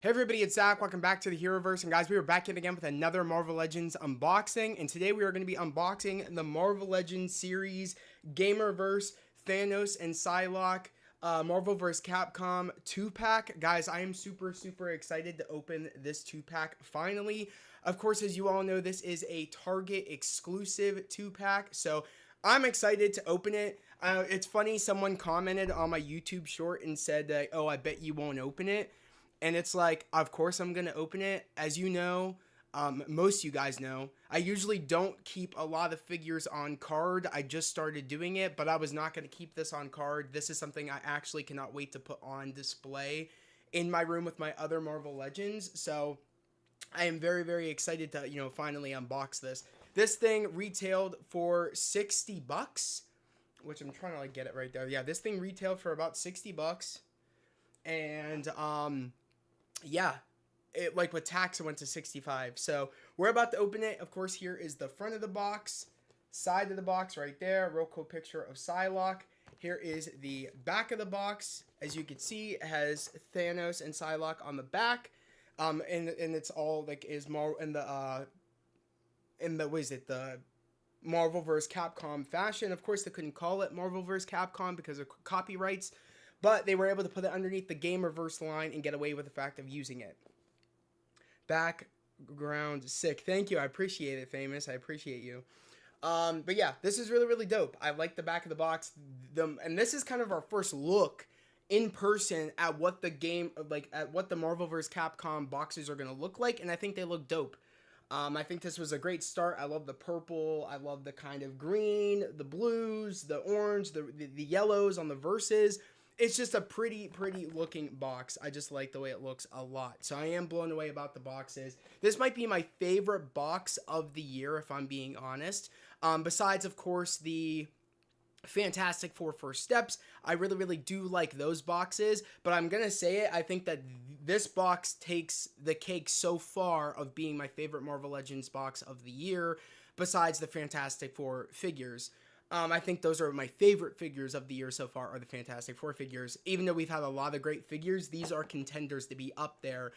Hey everybody, it's Zach. Welcome back to the GamerVerse. And guys, we are back in again with another Marvel Legends unboxing. And today we are going to be unboxing the Marvel Legends series GamerVerse, Thanos and Psylocke, Marvel vs. Capcom 2-pack. Guys, I am super excited to open this 2-pack finally. Of course, as you all know, this is a Target exclusive 2-pack. So I'm excited to open it. It's funny, someone commented on my YouTube short and said that, oh, I bet you won't open it. And it's like, of course I'm going to open it. As you know, most of you guys know, I usually don't keep a lot of figures on card. I just started doing it, but I was not going to keep this on card. This is something I actually cannot wait to put on display in my room with my other Marvel Legends. So I am very excited to, finally unbox this. This thing retailed for 60 bucks, which I'm trying to get it right there. Yeah, this thing retailed for about 60 bucks. And, yeah, it with tax it went to 65. So we're about to open it. Of course, here is the front of the box, side of the box right there. Real cool picture of Psylocke. Here is the back of the box. As you can see, it has Thanos and Psylocke on the back. And it's all is more in the what is it, the Marvel vs. Capcom fashion. Of course, they couldn't call it Marvel vs. Capcom because of copyrights. But they were able to put it underneath the GamerVerse line and get away with the fact of using it. Background sick. Thank you. I appreciate it, Famous. I appreciate you. But yeah, this is really dope. I like the back of the box. And this is kind of our first look in person at what the game, at what the Marvel vs. Capcom boxes are going to look like. And I think they look dope. I think this was a great start. I love the purple. I love the kind of green, the blues, the orange, the yellows on the verses. It's just a pretty looking box. I just like the way it looks a lot. So I am blown away about the boxes. This might be my favorite box of the year, if I'm being honest. Besides, of course, the Fantastic Four First Steps. I really do like those boxes. But I'm going to say it. I think that this box takes the cake so far of being my favorite Marvel Legends box of the year, besides the Fantastic Four figures. I think those are my favorite figures of the year so far, are the Fantastic Four figures. Even though we've had a lot of great figures, these are contenders to be up there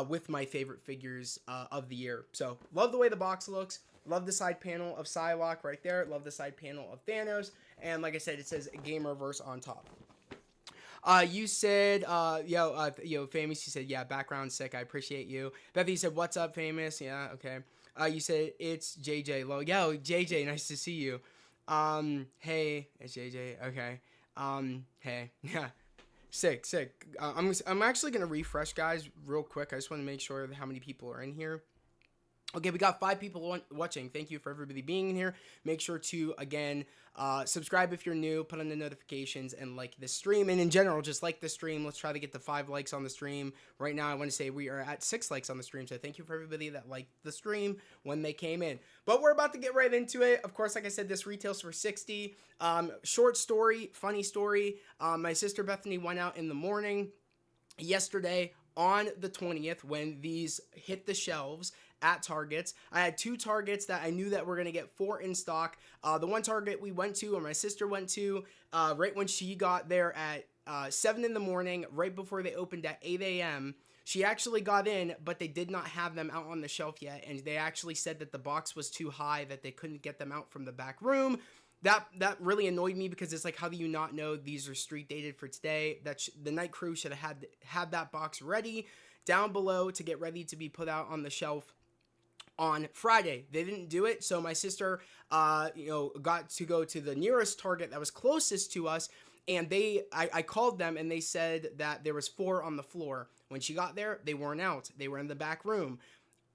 with my favorite figures of the year. So, love the way the box looks. Love the side panel of Psylocke right there. Love the side panel of Thanos. And like I said, it says GamerVerse on top. You said, Famous, you said, yeah, background sick. I appreciate you. Beth, you said, what's up, Famous? Yeah, okay. You said, it's JJ. Yo, JJ, nice to see you. Hey, it's JJ. Okay. Hey, yeah, sick. I'm actually gonna refresh, guys, real quick. I just want to make sure how many people are in here. Okay, we got 5 people watching. Thank you for everybody being in here. Make sure to, again, subscribe if you're new, put on the notifications, and like this stream. And in general, just like the stream. Let's try to get to 5 likes on the stream. Right now, I want to say we are at 6 likes on the stream. So thank you for everybody that liked the stream when they came in. But we're about to get right into it. Of course, like I said, this retails for 60. Short story, funny story. My sister Bethany went out in the morning yesterday on the 20th when these hit the shelves at Targets. I had 2 Targets that I knew that we're going to get 4 in stock. The one Target we went to, or my sister went to, right when she got there at 7 in the morning, right before they opened at 8 a.m., she actually got in, but they did not have them out on the shelf yet, and they actually said that the box was too high, that they couldn't get them out from the back room. That really annoyed me, because it's like, how do you not know these are street dated for today? That the night crew should have had that box ready down below to get ready to be put out on the shelf on Friday. They didn't do it, so my sister, got to go to the nearest Target that was closest to us, and I called them, and they said that there was 4 on the floor. When she got there, they weren't out. They were in the back room.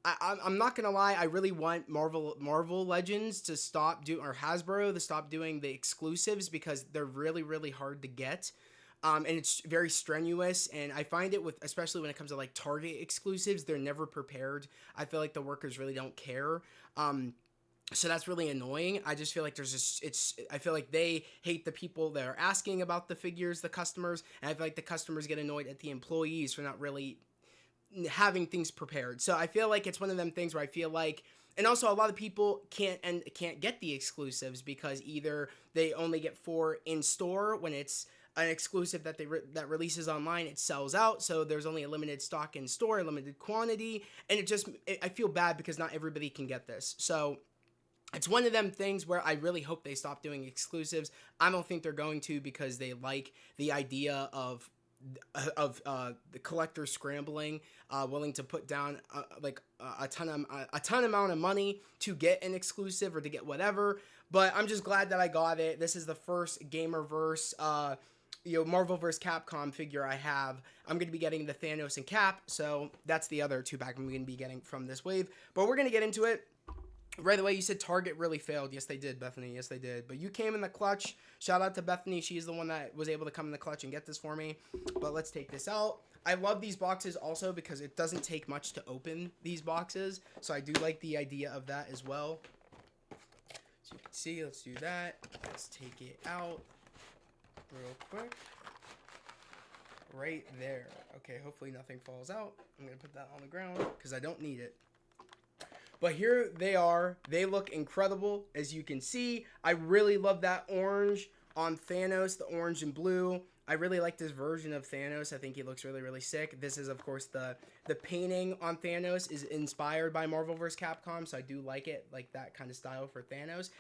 I'm not gonna lie, I really want Marvel Legends to stop or Hasbro to stop doing the exclusives, because they're really hard to get. And it's very strenuous, and I find it especially when it comes to Target exclusives, they're never prepared. I feel like the workers really don't care. So that's really annoying. I just feel like I feel like they hate the people that are asking about the figures, the customers, and I feel like the customers get annoyed at the employees for not really having things prepared. So I feel like it's one of them things where I feel like, and also a lot of people can't get the exclusives because either they only get 4 in store when it's an exclusive that that releases online, it sells out. So there's only a limited stock in store, limited quantity, and I feel bad because not everybody can get this. So it's one of them things where I really hope they stop doing exclusives. I don't think they're going to, because they like the idea of the collector scrambling, willing to put down like a ton amount of money to get an exclusive or to get whatever. But I'm just glad that I got it. This is the first GamerVerse, Marvel vs. Capcom figure I have. I'm going to be getting the Thanos and Cap, so that's the other 2-pack I'm going to be getting from this wave. But we're going to get into it. Right away, you said Target really failed. Yes, they did, Bethany. Yes, they did. But you came in the clutch. Shout out to Bethany. She's the one that was able to come in the clutch and get this for me. But let's take this out. I love these boxes also because it doesn't take much to open these boxes. So I do like the idea of that as well. So you can see, let's do that. Let's take it out real quick. Right there. Okay, hopefully nothing falls out. I'm going to put that on the ground because I don't need it. But here they are. They look incredible, as you can see. I really love that orange on Thanos, the orange and blue. I really like this version of Thanos. I think he looks really, really sick. This is, of course, the painting on Thanos is inspired by Marvel vs. Capcom, so I do like it, like that kind of style for Thanos.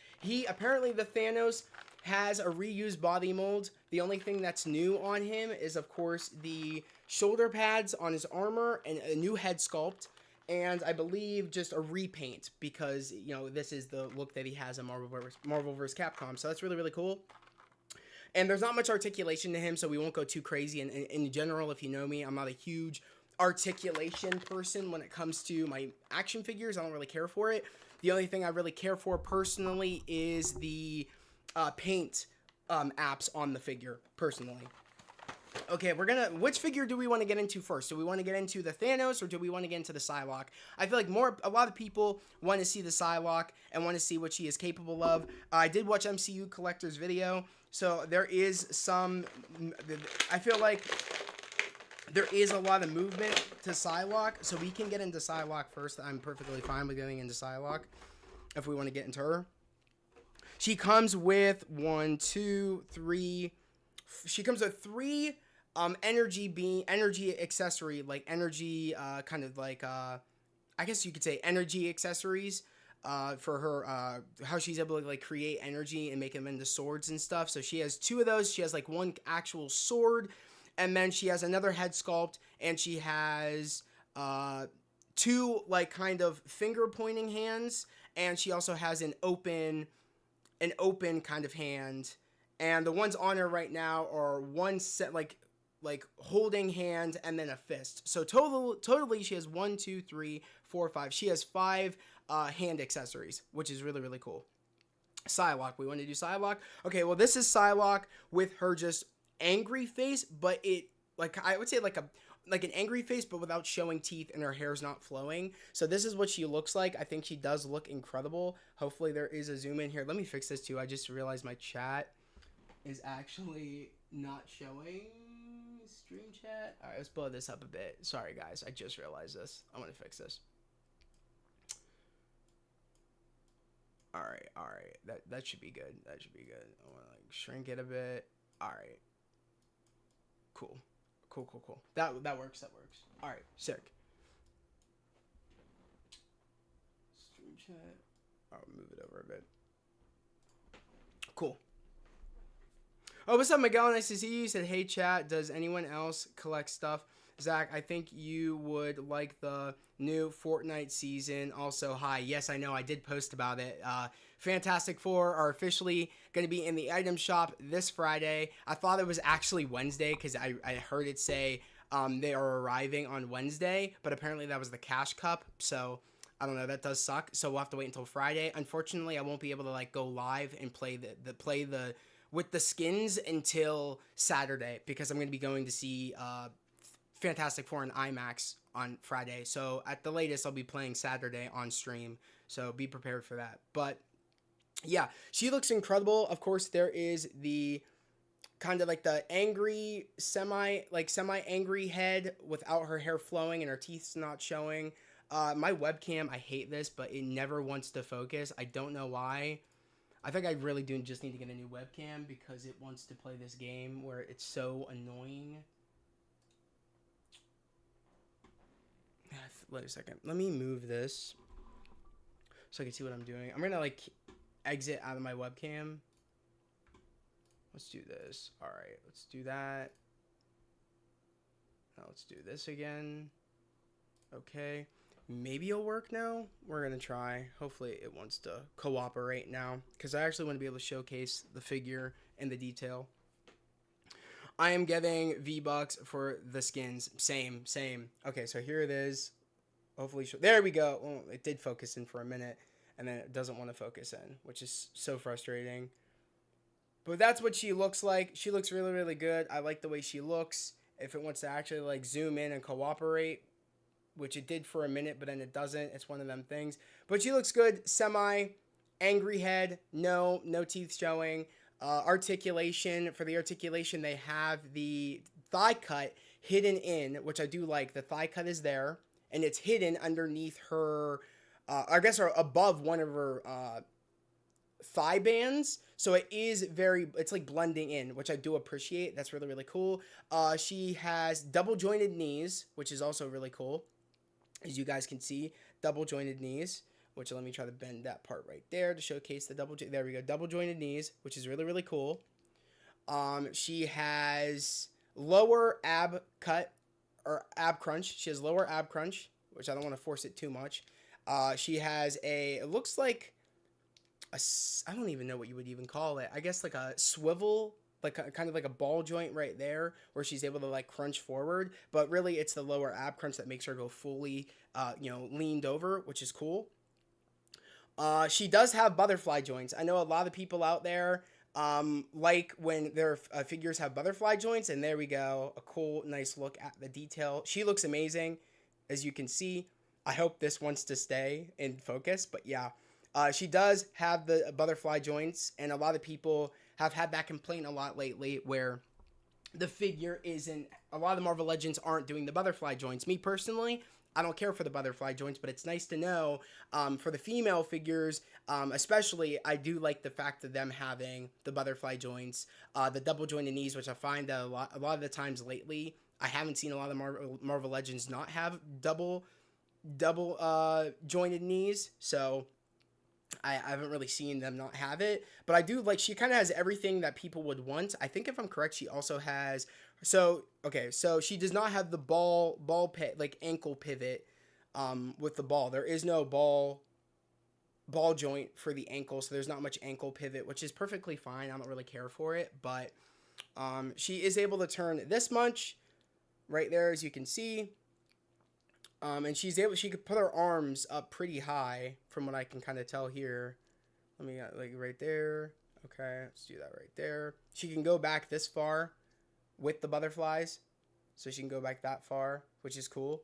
Apparently, the Thanos has a reused body mold. The only thing that's new on him is, of course, the shoulder pads on his armor and a new head sculpt. And I believe just a repaint because, this is the look that he has in Marvel vs. Capcom. So that's really, really cool. And there's not much articulation to him, so we won't go too crazy. And in general, if you know me, I'm not a huge articulation person when it comes to my action figures. I don't really care for it. The only thing I really care for personally is the paint apps on the figure, personally. Okay, which figure do we want to get into first? Do we want to get into the Thanos or do we want to get into the Psylocke? I feel like a lot of people want to see the Psylocke and want to see what she is capable of. I did watch MCU Collector's video, so there is I feel like there is a lot of movement to Psylocke, so we can get into Psylocke first. I'm perfectly fine with getting into Psylocke if we want to get into her. She comes with she comes with 3 energy accessory, like energy, kind of like, I guess you could say energy accessories, for her, how she's able to like create energy and make them into swords and stuff. So she has 2 of those. She has like 1 actual sword, and then she has another head sculpt, and she has, 2 like kind of finger pointing hands, and she also has an open kind of hand. And the ones on her right now are one set, like holding hand and then a fist. So totally she has 1, 2, 3, 4, 5. She has 5 hand accessories, which is really, really cool. Psylocke. We want to do Psylocke. Okay, well, this is Psylocke with her just angry face, but it, like, I would say like an angry face, but without showing teeth, and her hair's not flowing. So this is what she looks like. I think she does look incredible. Hopefully there is a zoom in here. Let me fix this too. I just realized my chat is actually not showing stream chat. All right, let's blow this up a bit. Sorry, guys. I just realized this. I want to fix this. All right. That should be good. That should be good. I want to like shrink it a bit. All right. Cool. That works. All right, sick. Stream chat. I'll move it over a bit. Cool. Oh, what's up, Miguel? Nice to see you. You said, hey, chat. Does anyone else collect stuff? Zach, I think you would like the new Fortnite season. Also, hi. Yes, I know. I did post about it. Fantastic Four are officially going to be in the item shop this Friday. I thought it was actually Wednesday because I heard it say they are arriving on Wednesday, but apparently that was the cash cup. So I don't know. That does suck. So we'll have to wait until Friday. Unfortunately, I won't be able to like go live and play with the skins until Saturday because I'm going to be going to see Fantastic Four in IMAX on Friday. So at the latest, I'll be playing Saturday on stream. So be prepared for that. But yeah, she looks incredible. Of course, there is the kind of like the angry, semi-angry head without her hair flowing and her teeth's not showing. My webcam, I hate this, but it never wants to focus. I don't know why. I think I really do just need to get a new webcam because it wants to play this game where it's so annoying. Wait a second. Let me move this so I can see what I'm doing. I'm gonna like exit out of my webcam. Let's do this. All right, let's do that. Now let's do this again. Okay, maybe it'll work now. We're gonna try. Hopefully it wants to cooperate now because I actually want to be able to showcase the figure and the detail. I am getting V-Bucks for the skins. Same. Okay, so here it is. Hopefully, there we go. Oh, it did focus in for a minute, and then it doesn't want to focus in, which is so frustrating. But that's what she looks like. She looks really, really good. I like the way she looks. If it wants to actually like zoom in and cooperate, which it did for a minute, but then it doesn't. It's one of them things. But she looks good. Angry head. No teeth showing. Articulation. For the articulation, they have the thigh cut hidden in, which I do like. The thigh cut is there, and it's hidden underneath her, I guess, or above one of her thigh bands. So it's like blending in, which I do appreciate. That's really, really cool. She has double jointed knees, which is also really cool. As you guys can see, double jointed knees, which let me try to bend that part right there to showcase the there we go. Double jointed knees, which is really, really cool. She has lower ab cut or ab crunch. She has lower ab crunch, which I don't want to force it too much. She has it looks like I don't even know what you would even call it. I guess like a swivel, like kind of like a ball joint right there where she's able to like crunch forward, but really it's the lower ab crunch that makes her go fully, leaned over, which is cool. She does have butterfly joints. I know a lot of people out there like when their figures have butterfly joints, and there we go. A cool, nice look at the detail. She looks amazing, as you can see. I hope this wants to stay in focus, but yeah. She does have the butterfly joints, and a lot of people have had that complaint a lot lately where the figure isn't, a lot of the Marvel Legends aren't doing the butterfly joints. Me personally, I don't care for the butterfly joints, but it's nice to know for the female figures, especially, I do like the fact of them having the butterfly joints, the double jointed knees, which I find that a lot of the times lately, I haven't seen a lot of Marvel Legends not have double jointed knees, so I haven't really seen them not have it, but I do like, she kind of has everything that people would want. I think if I'm correct, she also has, so she does not have the ball pit, like ankle pivot, with the ball. There is no ball joint for the ankle, so there's not much ankle pivot, which is perfectly fine. I don't really care for it, but, she is able to turn this much right there, as you can see. And she could put her arms up pretty high from what I can kind of tell here. Let me, like, right there. Okay, let's do that right there. She can go back this far with the butterflies. So she can go back that far, which is cool.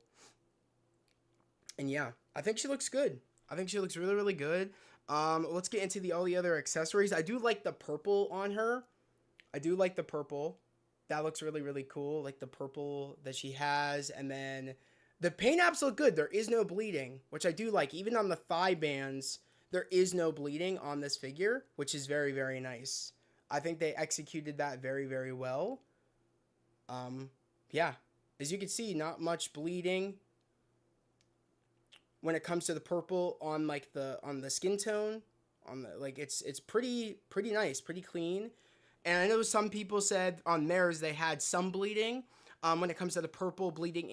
And yeah, I think she looks good. I think she looks really, really good. Let's get into all the other accessories. I do like the purple on her. I do like the purple. That looks really, really cool. Like the purple that she has, and then the paint apps look good. There is no bleeding, which I do like. Even on the thigh bands, there is no bleeding on this figure, which is very, very nice. I think they executed that very, very well. Yeah. As you can see, not much bleeding when it comes to the purple on like on the skin tone. It's pretty nice, pretty clean. And I know some people said on theirs they had some bleeding. When it comes to the purple bleeding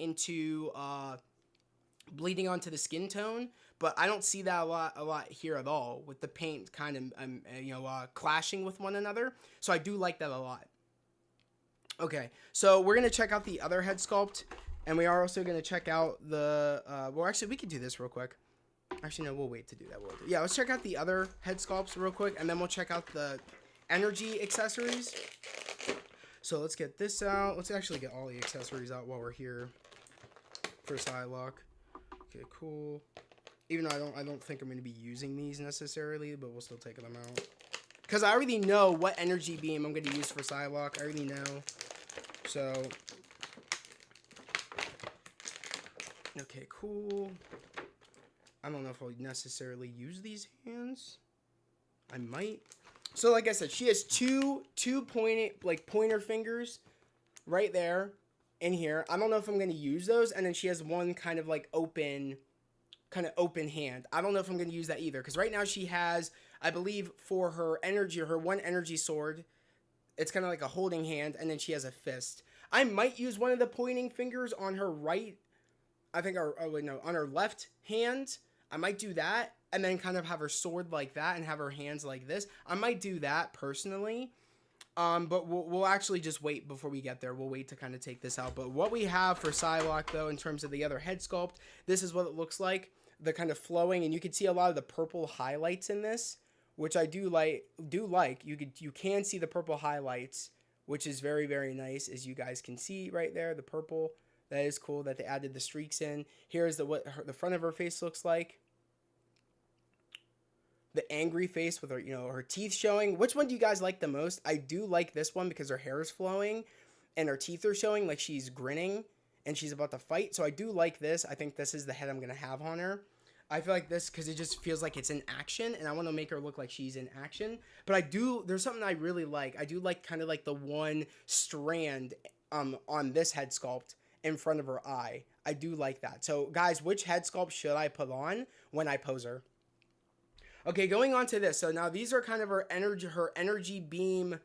onto the skin tone, but I don't see that a lot here at all, with the paint kind of clashing with one another. So I do like that a lot. Okay, so we're gonna check out the other head sculpt, and we are also gonna check out the well, actually we could do this real quick. Actually, no, we'll wait to do that. Yeah, let's check out the other head sculpts real quick, and then we'll check out the energy accessories. So let's get this out. Let's actually get all the accessories out while we're here for Psylocke. Okay, cool. Even though I don't think I'm going to be using these necessarily, but we'll still take them out. Because I already know what energy beam I'm going to use for Psylocke. I already know. So, okay, cool. I don't know if I'll necessarily use these hands. I might. So like I said, she has two pointer fingers right there in here. I don't know if I'm going to use those. And then she has one kind of like open hand. I don't know if I'm going to use that either. Because right now she has, I believe, for her energy, her one energy sword, it's kind of like a holding hand. And then she has a fist. I might use one of the pointing fingers on her right. I think, on her left hand. I might do that. And then kind of have her sword like that and have her hands like this. I might do that personally. But we'll actually just wait before we get there. We'll wait to kind of take this out. But what we have for Psylocke, though, in terms of the other head sculpt, this is what it looks like. The kind of flowing, and you can see a lot of the purple highlights in this, which I do like. You can see the purple highlights, which is very, very nice, as you guys can see right there. The purple, that is cool that they added the streaks in. Here's what the front of her face looks like. The angry face with her, her teeth showing. Which one do you guys like the most? I do like this one because her hair is flowing and her teeth are showing like she's grinning and she's about to fight. So I do like this. I think this is the head I'm going to have on her. I feel like this because it just feels like it's in action and I want to make her look like she's in action. But there's something I really like. I do like kind of like the one strand on this head sculpt in front of her eye. I do like that. So guys, which head sculpt should I put on when I pose her? Okay, going on to this. So now these are kind of her energy beam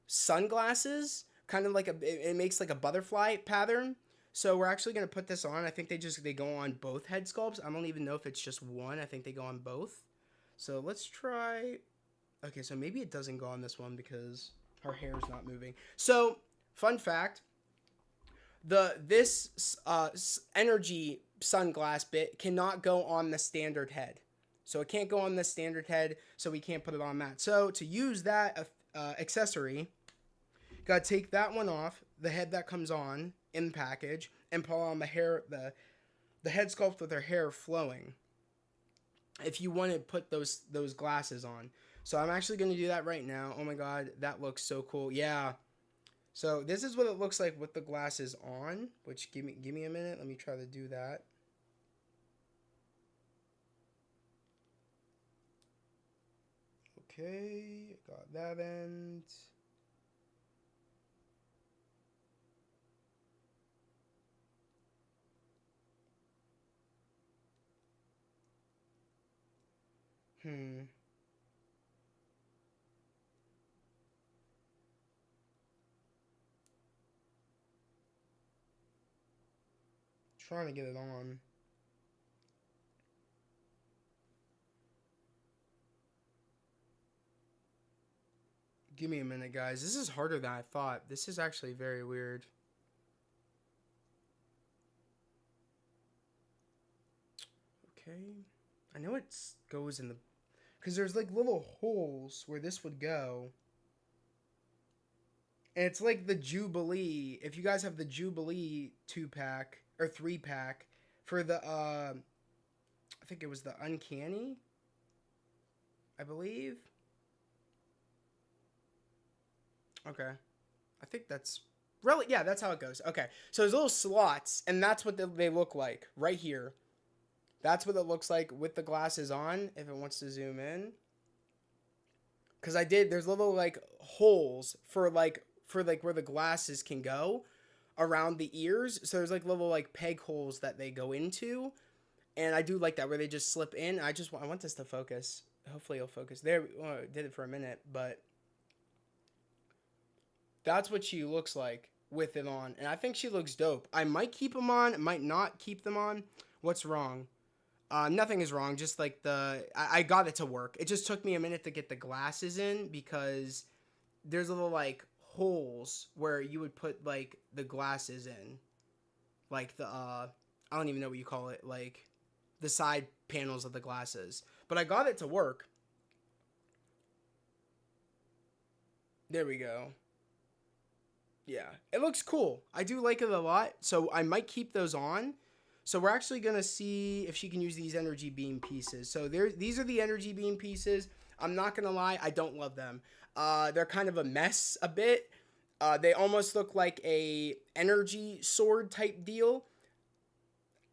sunglasses. Kind of like it makes like a butterfly pattern. So we're actually going to put this on. I think they go on both head sculpts. I don't even know if it's just one. I think they go on both. So let's try. Okay, so maybe it doesn't go on this one because her hair is not moving. So, fun fact. This energy sunglass bit cannot go on the standard head. So it can't go on the standard head, so we can't put it on that. So to use that accessory, gotta take that one off, the head that comes on in the package, and put on the hair, the head sculpt with her hair flowing. If you want to put those glasses on. So I'm actually gonna do that right now. Oh my god, that looks so cool. Yeah. So this is what it looks like with the glasses on. Which give me a minute. Let me try to do that. Okay, got that end. Trying to get it on. Give me a minute, guys. This is harder than I thought. This is actually very weird. Okay. I know it goes in the... Because there's like little holes where this would go. And it's like the Jubilee. If you guys have the Jubilee 2-pack or 3-pack for the... I think it was the Uncanny, I believe. Okay. I think that's... Really? Yeah, that's how it goes. Okay. So there's little slots, and that's what they look like right here. That's what it looks like with the glasses on, if it wants to zoom in. Because there's little, like, holes for where the glasses can go around the ears. So there's, like, little, like, peg holes that they go into. And I do like that, where they just slip in. I want this to focus. Hopefully it'll focus. There, it did it for a minute, but... That's what she looks like with it on. And I think she looks dope. I might keep them on. Might not keep them on. What's wrong? Nothing is wrong. Just like I got it to work. It just took me a minute to get the glasses in because there's little like holes where you would put like the glasses in. Like I don't even know what you call it. Like the side panels of the glasses. But I got it to work. There we go. Yeah, it looks cool. I do like it a lot, so I might keep those on. So we're actually going to see if she can use these energy beam pieces. So these are the energy beam pieces. I'm not going to lie, I don't love them. They're kind of a mess a bit. They almost look like a energy sword type deal.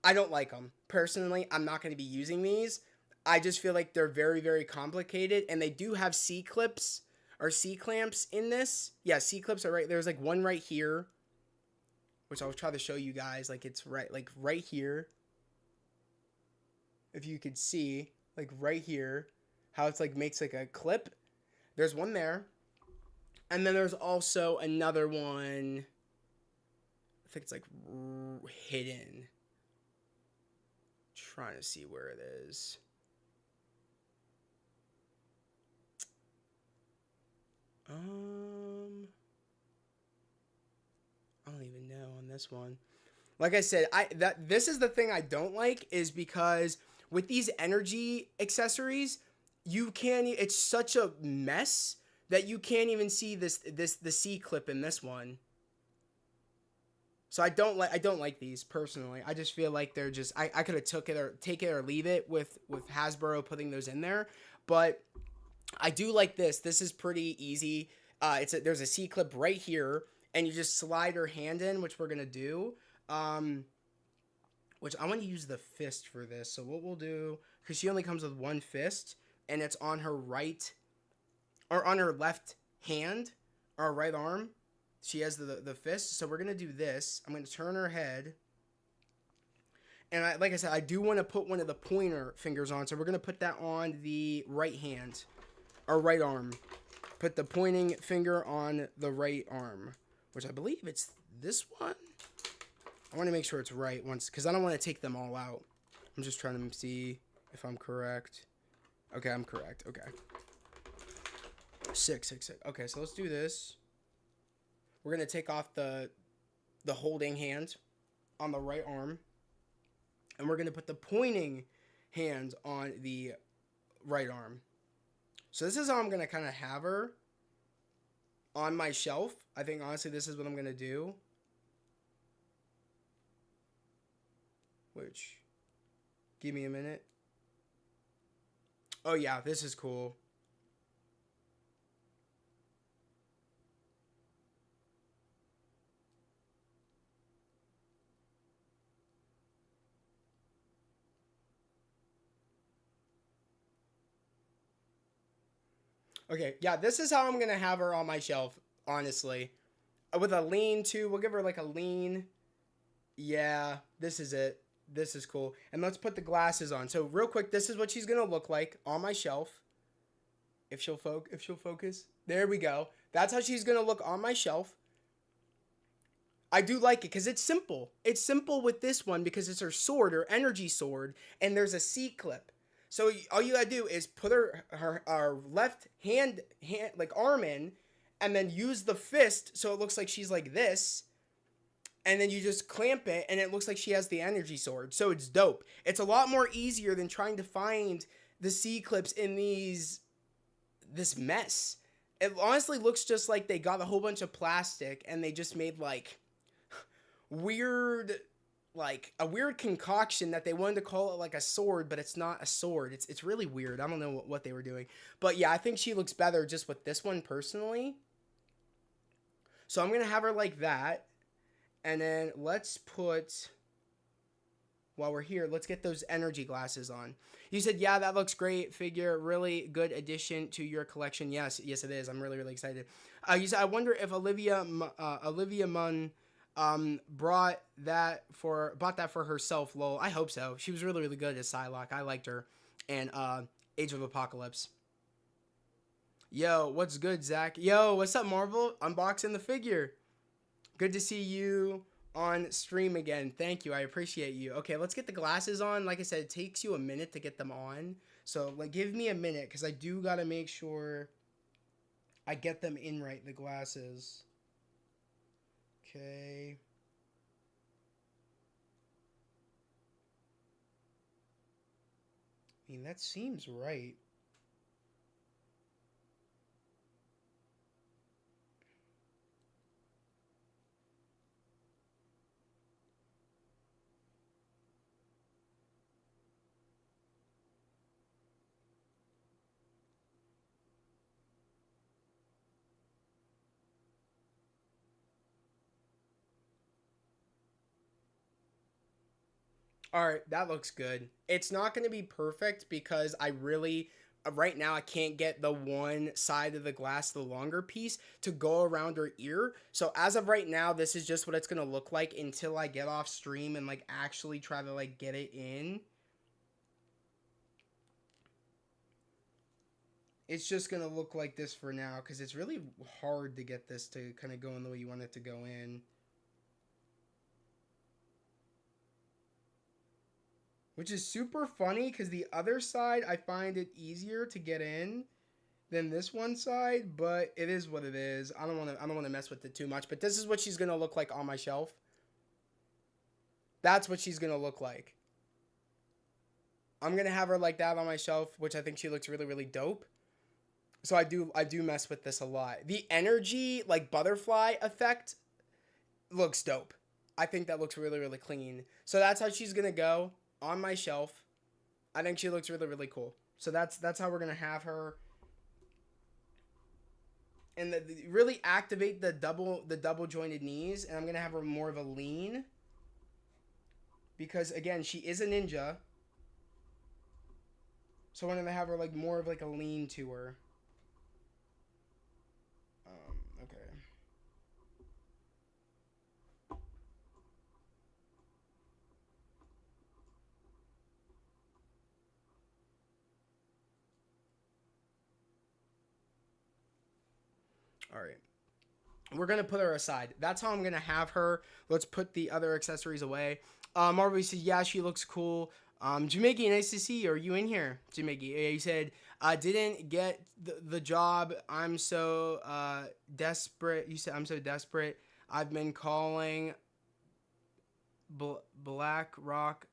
I don't like them. Personally, I'm not going to be using these. I just feel like they're very, very complicated, and they do have C-clips or C-clamps in this. Yeah, C-clips are right. There's like one right here, which I'll try to show you guys. Like it's right here. If you could see, like right here, how it's like makes like a clip. There's one there. And then there's also another one. I think it's like hidden. Trying to see where it is. I don't even know on this one. Like I said, this is the thing I don't like, is because with these energy accessories, you can't. It's such a mess that you can't even see the C clip in this one. So I don't like these personally. I just feel like they're just I could have take it or leave it with Hasbro putting those in there, but I do like this. This is pretty easy. There's a C clip right here, and you just slide her hand in, which we're gonna do. Which I want to use the fist for this. So what we'll do, because she only comes with one fist, and it's on her right, or on her left hand, or right arm. She has the fist. So we're going to do this. I'm going to turn her head. And like I said, I do want to put one of the pointer fingers on. So we're going to put that on the right hand, or right arm. Put the pointing finger on the right arm, which I believe it's this one. I want to make sure it's right once, because I don't want to take them all out. I'm just trying to see if I'm correct. Okay, I'm correct. Okay. 6. Okay, so let's do this. We're going to take off the holding hand on the right arm. And we're going to put the pointing hand on the right arm. So this is how I'm going to kind of have her on my shelf. I think, honestly, this is what I'm going to do. Which, give me a minute. Oh, yeah, this is cool. Okay, yeah, this is how I'm going to have her on my shelf, honestly. With a lean, too. We'll give her, like, a lean. Yeah, this is it. This is cool. And let's put the glasses on. So, real quick, this is what she's going to look like on my shelf. If she'll focus. There we go. That's how she's going to look on my shelf. I do like it because it's simple. It's simple with this one because it's her sword, her energy sword, and there's a C-clip. So all you gotta do is put her left hand like arm in, and then use the fist so it looks like she's like this, and then you just clamp it, and it looks like she has the energy sword. So it's dope. It's a lot more easier than trying to find the C-clips in this mess. It honestly looks just like they got a whole bunch of plastic and they just made like weird, like a weird concoction that they wanted to call it like a sword, but it's not a sword. It's really weird. I don't know what they were doing. But yeah, I think she looks better just with this one personally. So I'm going to have her like that. And then let's put, while we're here, let's get those energy glasses on. You said, yeah, that looks great. Figure, really good addition to your collection. Yes, it is. I'm really, really excited. You said, I wonder if Olivia Munn bought that for herself. Lol. I hope so. She was really, really good as Psylocke. I liked her. And Age of Apocalypse. Yo, what's good, Zach? Yo, what's up, Marvel? Unboxing the figure. Good to see you on stream again. Thank you. I appreciate you. Okay, let's get the glasses on. Like I said, it takes you a minute to get them on. So, like, give me a minute because I do got to make sure I get them in right, the glasses. Okay. I mean, that seems right. All right, that looks good. It's not going to be perfect because I really, right now, I can't get the one side of the glass, the longer piece, to go around her ear. So as of right now, this is just what it's going to look like until I get off stream and like actually try to like get it in. It's just going to look like this for now because it's really hard to get this to kind of go in the way you want it to go in. Which is super funny because the other side, I find it easier to get in than this one side, but it is what it is. I don't want to mess with it too much, but this is what she's going to look like on my shelf. That's what she's going to look like. I'm going to have her like that on my shelf, which I think she looks really, really dope. So I do mess with this a lot. The energy, like butterfly effect, looks dope. I think that looks really, really clean. So that's how she's going to go on my shelf. I think she looks really, really cool. So that's how we're gonna have her, and really activate the double jointed knees. And I'm gonna have her more of a lean because again, she is a ninja. So I'm gonna have her like more of like a lean to her. Okay. All right. We're going to put her aside. That's how I'm going to have her. Let's put the other accessories away. Marvel says, yeah, she looks cool. Jamaica, nice to see you. Are you in here? Jamaica, you said, I didn't get the job. I'm so desperate. You said, I'm so desperate. I've been calling Black Rock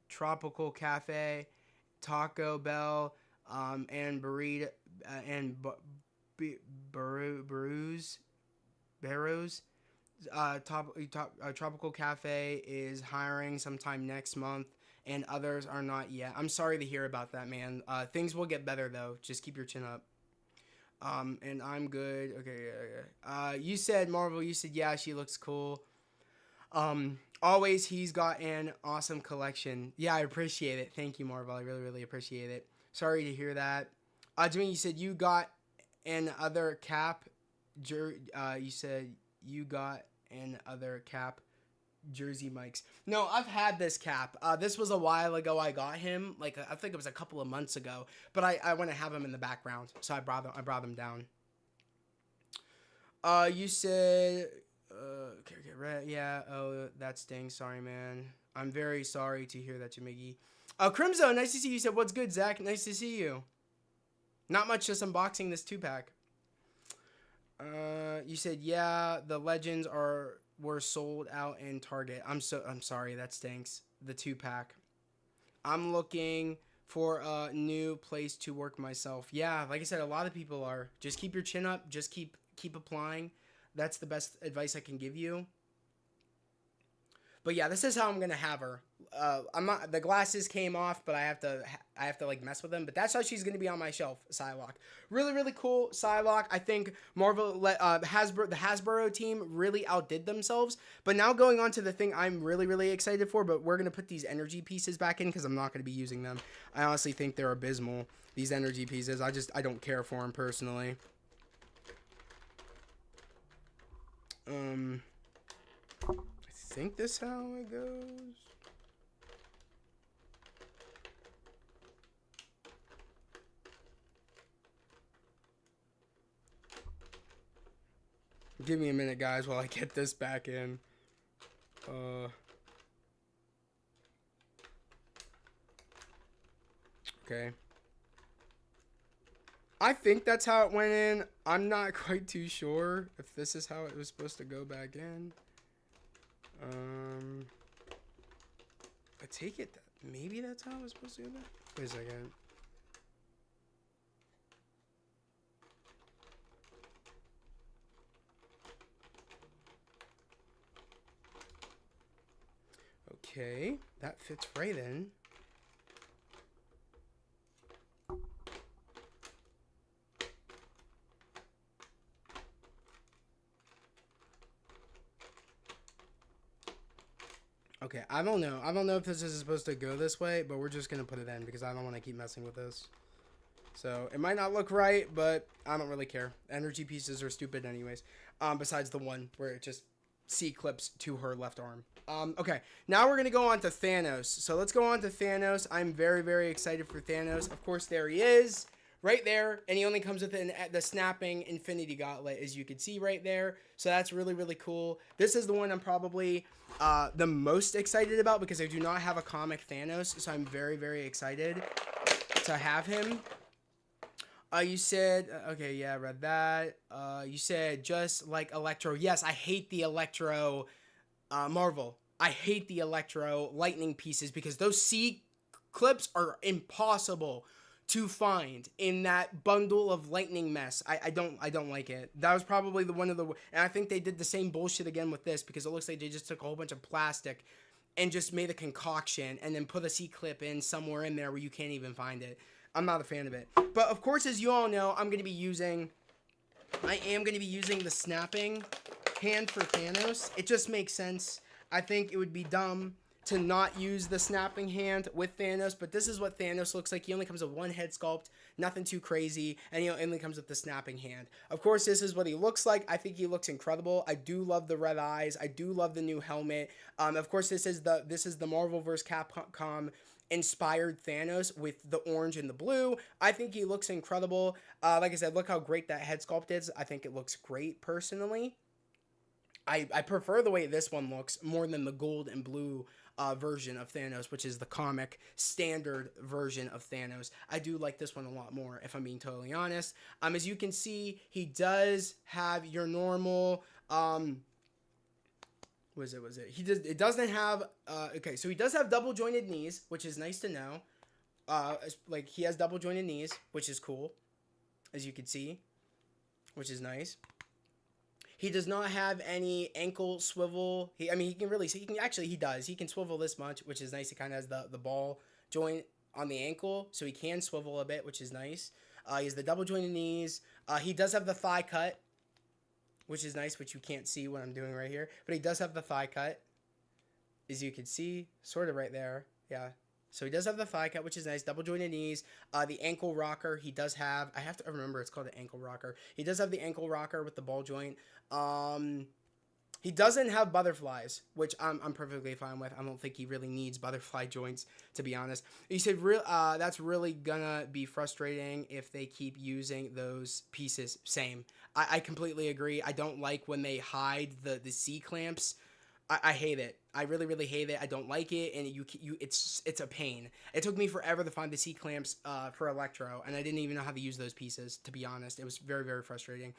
Tropical Cafe, Taco Bell, and burrito, and Barrows. Tropical Cafe is hiring sometime next month, and others are not yet. I'm sorry to hear about that, man. Things will get better though. Just keep your chin up. And I'm good. Okay. You said Marvel. You said yeah, she looks cool. Always, he's got an awesome collection. Yeah, I appreciate it. Thank you, Marvel. I really, really appreciate it. Sorry to hear that. Jimmy, you said you got an other cap. You said you got an other cap. Jersey Mike's. No, I've had this cap. This was a while ago. I got him. Like I think it was a couple of months ago. But I want to have him in the background, so I brought them down. You said. Okay, right. Yeah. Oh, that stings. Sorry, man. I'm very sorry to hear that, Jamiggy. Crimzo, nice to see you. You said, what's good, Zach? Nice to see you. Not much, just unboxing this 2-pack. You said, yeah, the legends were sold out in Target. I'm sorry, that stinks. The 2-pack. I'm looking for a new place to work myself. Yeah, like I said, a lot of people are. Just keep your chin up. Just keep applying. That's the best advice I can give you. But yeah, this is how I'm gonna have her. I'm not. The glasses came off, but I have to like mess with them. But that's how she's gonna be on my shelf. Psylocke, really, really cool. Psylocke. I think Marvel, the Hasbro team really outdid themselves. But now going on to the thing I'm really, really excited for. But we're gonna put these energy pieces back in because I'm not gonna be using them. I honestly think they're abysmal. These energy pieces. I don't care for them personally. I think this is how it goes. Give me a minute, guys, while I get this back in. Okay. I think that's how it went in. I'm not quite too sure if this is how it was supposed to go back in. I take it that maybe that's how it was supposed to go back. Wait a second. Okay, that fits right in. Okay, I don't know. I don't know if this is supposed to go this way, but we're just going to put it in because I don't want to keep messing with this. So it might not look right, but I don't really care. Energy pieces are stupid anyways. Besides the one where it just C-clips to her left arm. Okay, now we're going to go on to Thanos. So let's go on to Thanos. I'm very, very excited for Thanos. Of course, there he is. Right there, and he only comes with the snapping Infinity Gauntlet, as you can see right there. So that's really, really cool. This is the one I'm probably the most excited about because I do not have a comic Thanos, so I'm very, very excited to have him. You said, okay, yeah, I read that. You said just like Electro. Yes, I hate the Electro Marvel. I hate the Electro lightning pieces because those C clips are impossible to find in that bundle of lightning mess. I don't like it. That was probably the one of the, and I think they did the same bullshit again with this because it looks like they just took a whole bunch of plastic and just made a concoction and then put a C-clip in somewhere in there where you can't even find it. I'm not a fan of it. But of course, as you all know, I am going to be using the snapping hand for Thanos. It just makes sense. I think it would be dumb to not use the snapping hand with Thanos, but this is what Thanos looks like. He only comes with one head sculpt, nothing too crazy, and he only comes with the snapping hand. Of course, this is what he looks like. I think he looks incredible. I do love the red eyes. I do love the new helmet. Of course, this is the MarvelVerse Capcom inspired Thanos with the orange and the blue. I think he looks incredible. Like I said, look how great that head sculpt is. I think it looks great personally. I prefer the way this one looks more than the gold and blue version of Thanos, which is the comic standard version of Thanos. I do like this one a lot more, if I'm being totally honest. As you can see, he does have your normal, it doesn't have, okay, so he does have double jointed knees, which is nice to know. Like, he has double jointed knees, which is cool, as you can see, which is nice. He does not have any ankle swivel. He does. He can swivel this much, which is nice. He kind of has the ball joint on the ankle, so he can swivel a bit, which is nice. He has the double jointed knees. He does have the thigh cut, which is nice, which you can't see what I'm doing right here. But he does have the thigh cut, as you can see, sort of right there. Yeah. So he does have the thigh cut, which is nice. Double jointed knees. The ankle rocker he does have. I have to remember it's called the ankle rocker. He does have the ankle rocker with the ball joint. He doesn't have butterflies, which I'm perfectly fine with. I don't think he really needs butterfly joints, to be honest. He said that's really gonna be frustrating if they keep using those pieces. Same. I completely agree. I don't like when they hide the C-clamps. I hate it. I really, really hate it. I don't like it, and it's a pain. It took me forever to find the C-clamps for Electro, and I didn't even know how to use those pieces, to be honest. It was very, very frustrating.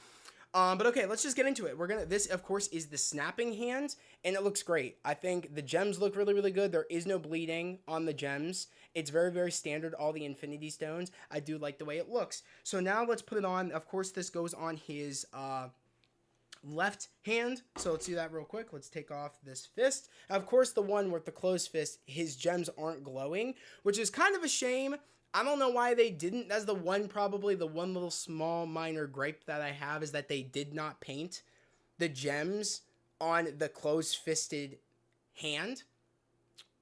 But okay, let's just get into it. This, of course, is the snapping hand, and it looks great. I think the gems look really, really good. There is no bleeding on the gems. It's very, very standard, all the Infinity Stones. I do like the way it looks. So now let's put it on. Of course, this goes on his left hand. So let's do that real quick. Let's take off this fist. Of course, the one with the closed fist, his gems aren't glowing, which is kind of a shame. I don't know why they didn't. That's probably the one little small minor gripe that I have is that they did not paint the gems on the closed-fisted hand.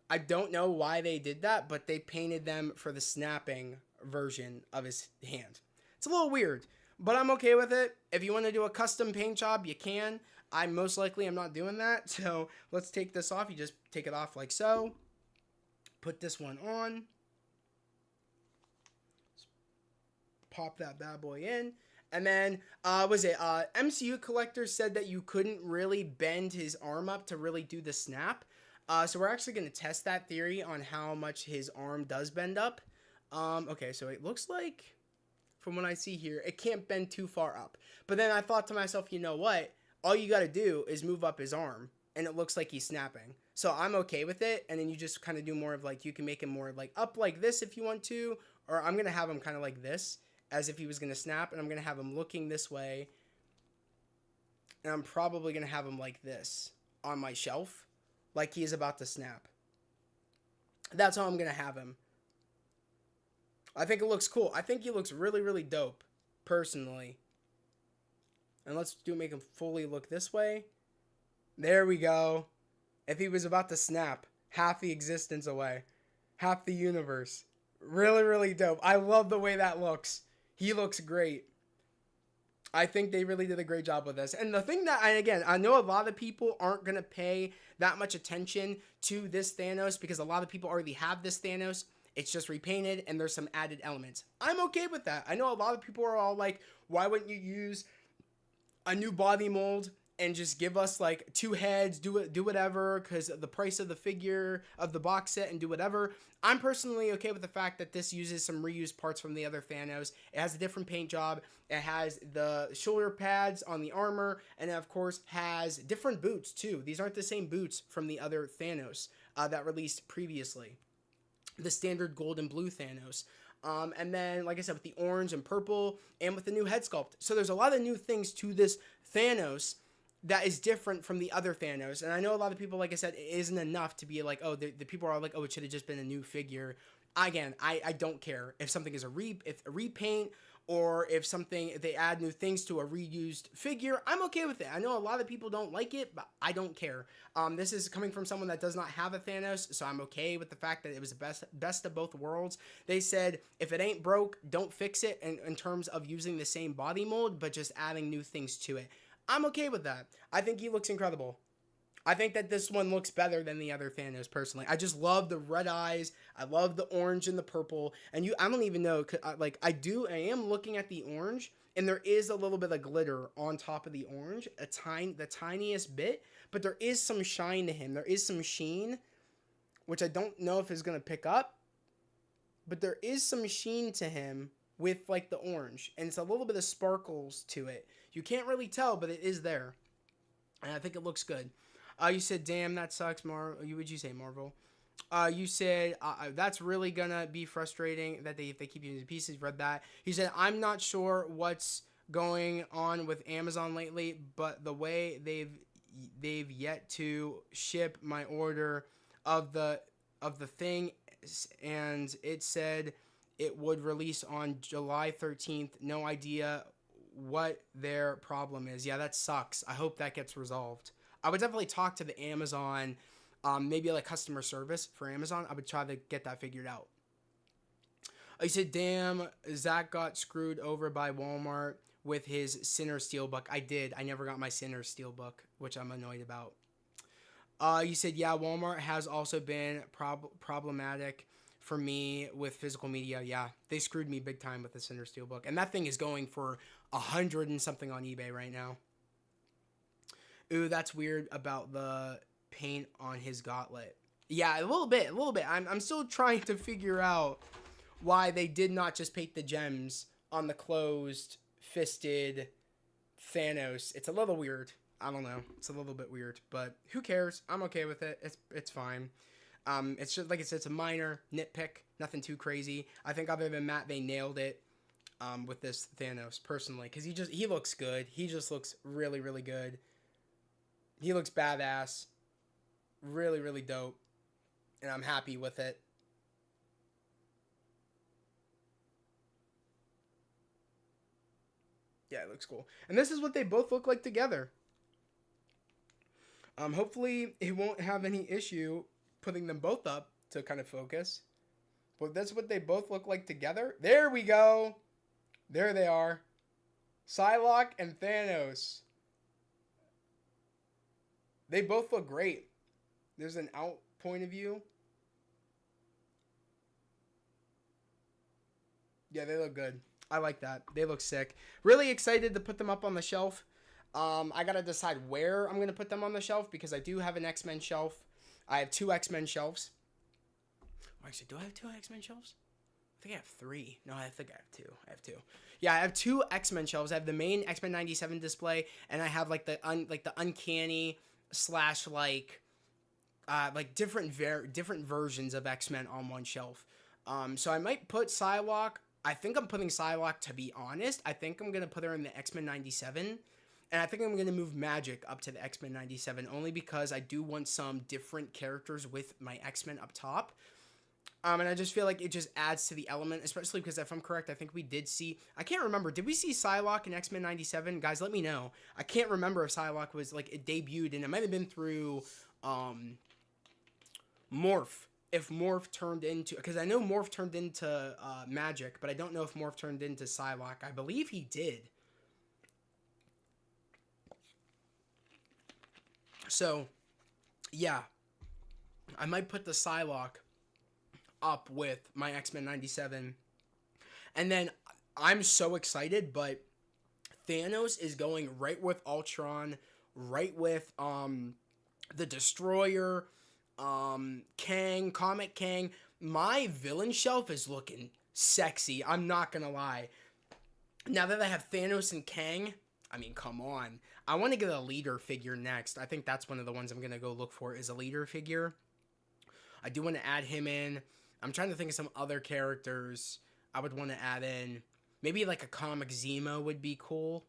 I don't know why they did that, but they painted them for the snapping version of his hand. It's a little weird, but I'm okay with it. If you want to do a custom paint job, you can. I most likely am not doing that, so let's take this off. You just take it off like so. Put this one on. Pop that bad boy in. And then, MCU Collector said that you couldn't really bend his arm up to really do the snap. So we're actually going to test that theory on how much his arm does bend up. Okay, so it looks like, from what I see here, it can't bend too far up. But then I thought to myself, you know what? All you got to do is move up his arm, and it looks like he's snapping. So I'm okay with it, and then you just kind of do more of like, you can make him more like up like this if you want to, or I'm going to have him kind of like this, as if he was going to snap, and I'm going to have him looking this way, and I'm probably going to have him like this on my shelf, like he is about to snap. That's how I'm going to have him. I think it looks cool. I think he looks really, really dope, personally. And let's make him fully look this way. There we go. If he was about to snap, half the existence away, half the universe. Really, really dope. I love the way that looks. He looks great. I think they really did a great job with this. And the thing that, and again, I know a lot of people aren't going to pay that much attention to this Thanos because a lot of people already have this Thanos. It's just repainted and there's some added elements. I'm okay with that. I know a lot of people are all like, why wouldn't you use a new body mold and just give us like two heads, do whatever, because the price of the figure of the box set and do whatever. I'm personally okay with the fact that this uses some reused parts from the other Thanos. It has a different paint job. It has the shoulder pads on the armor, and it, of course, has different boots too. These aren't the same boots from the other Thanos that released previously. The standard gold and blue Thanos. And then, like I said, with the orange and purple, and with the new head sculpt. So there's a lot of new things to this Thanos that is different from the other Thanos. And I know a lot of people, like I said, it isn't enough to be like, oh, the people are like, oh, it should have just been a new figure. Again, I don't care if something is a repaint, or if they add new things to a reused figure. I'm okay with it. I know a lot of people don't like it, but I don't care. This is coming from someone that does not have a Thanos, so I'm okay with the fact that it was the best of both worlds. They said, if it ain't broke, don't fix it in terms of using the same body mold, but just adding new things to it. I'm okay with that. I think he looks incredible. I think that this one looks better than the other Thanos, personally. I just love the red eyes. I love the orange and the purple. And I don't even know, like, I am looking at the orange, and there is a little bit of glitter on top of the orange, the tiniest bit, but there is some shine to him. There is some sheen, which I don't know if is going to pick up, but there is some sheen to him with, like, the orange, and it's a little bit of sparkles to it. You can't really tell, but it is there, and I think it looks good. You said, damn, that sucks, Would you say, Marvel? You said, that's really gonna be frustrating that if they keep using pieces. Read that. He said, I'm not sure what's going on with Amazon lately, but the way they've yet to ship my order of the thing, and it said it would release on July 13th. No idea what their problem is. Yeah, that sucks. I hope that gets resolved. I would definitely talk to the Amazon, maybe like customer service for Amazon. I would try to get that figured out. I said, damn, Zach got screwed over by Walmart with his Sinner Steelbook. I did. I never got my Sinner Steelbook, which I'm annoyed about. You said, yeah, Walmart has also been problematic for me with physical media. Yeah, they screwed me big time with the Sinner Steelbook. And that thing is going for $100 and something on eBay right now. Ooh, that's weird about the paint on his gauntlet. Yeah, a little bit. I'm still trying to figure out why they did not just paint the gems on the closed-fisted Thanos. It's a little weird. I don't know. It's a little bit weird, but who cares? I'm okay with it. It's fine. It's just, like I said, it's a minor nitpick. Nothing too crazy. I think other than that, they nailed it with this Thanos, personally, because he looks good. He just looks really, really good. He looks badass. Really, really dope. And I'm happy with it. Yeah, it looks cool. And this is what they both look like together. Hopefully it won't have any issue putting them both up to kind of focus. But that's what they both look like together. There we go. There they are. Psylocke and Thanos. They both look great. There's an out point of view. Yeah, they look good. I like that. They look sick. Really excited to put them up on the shelf. I gotta decide where I'm gonna put them on the shelf because I do have an X-Men shelf. I have 2 X-Men shelves. Actually, do I have 2 X-Men shelves? I think I have 3. No, I think I have 2. I have 2. Yeah, I have 2 X-Men shelves. I have the main X-Men 97 display, and I have like the uncanny / like different versions of X-Men on one shelf. So I might put Psylocke. I think I'm putting Psylocke, to be honest. I think I'm gonna put her in the X-Men 97. And I think I'm going to move Magic up to the X-Men 97 only because I do want some different characters with my X-Men up top. And I just feel like it just adds to the element, especially because if I'm correct, I think we did see... I can't remember. Did we see Psylocke in X-Men 97? Guys, let me know. I can't remember if Psylocke was, like, it debuted, and it might have been through... Morph. If Morph turned into, because I know Morph turned into Magic, but I don't know if Morph turned into Psylocke. I believe he did. So, yeah, I might put the Psylocke up with my X-Men 97. And then I'm so excited, but Thanos is going right with Ultron, right with the Destroyer, Kang, Comic Kang. My villain shelf is looking sexy. I'm not gonna lie. Now that I have Thanos and Kang, I mean, come on. I want to get a leader figure next. I think that's one of the ones I'm gonna go look for is a leader figure. I do want to add him in. I'm trying to think of some other characters I would want to add in. Maybe like a comic Zemo would be cool.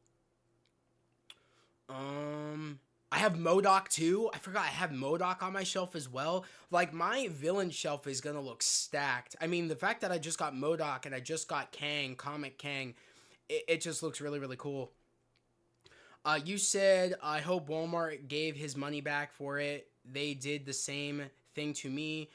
I have MODOK too. I forgot I have MODOK on my shelf as well. Like, my villain shelf is gonna look stacked. I mean, the fact that I just got MODOK and I just got Kang, Comic Kang, it just looks really, really cool. You said, I hope Walmart gave his money back for it. They did the same thing to me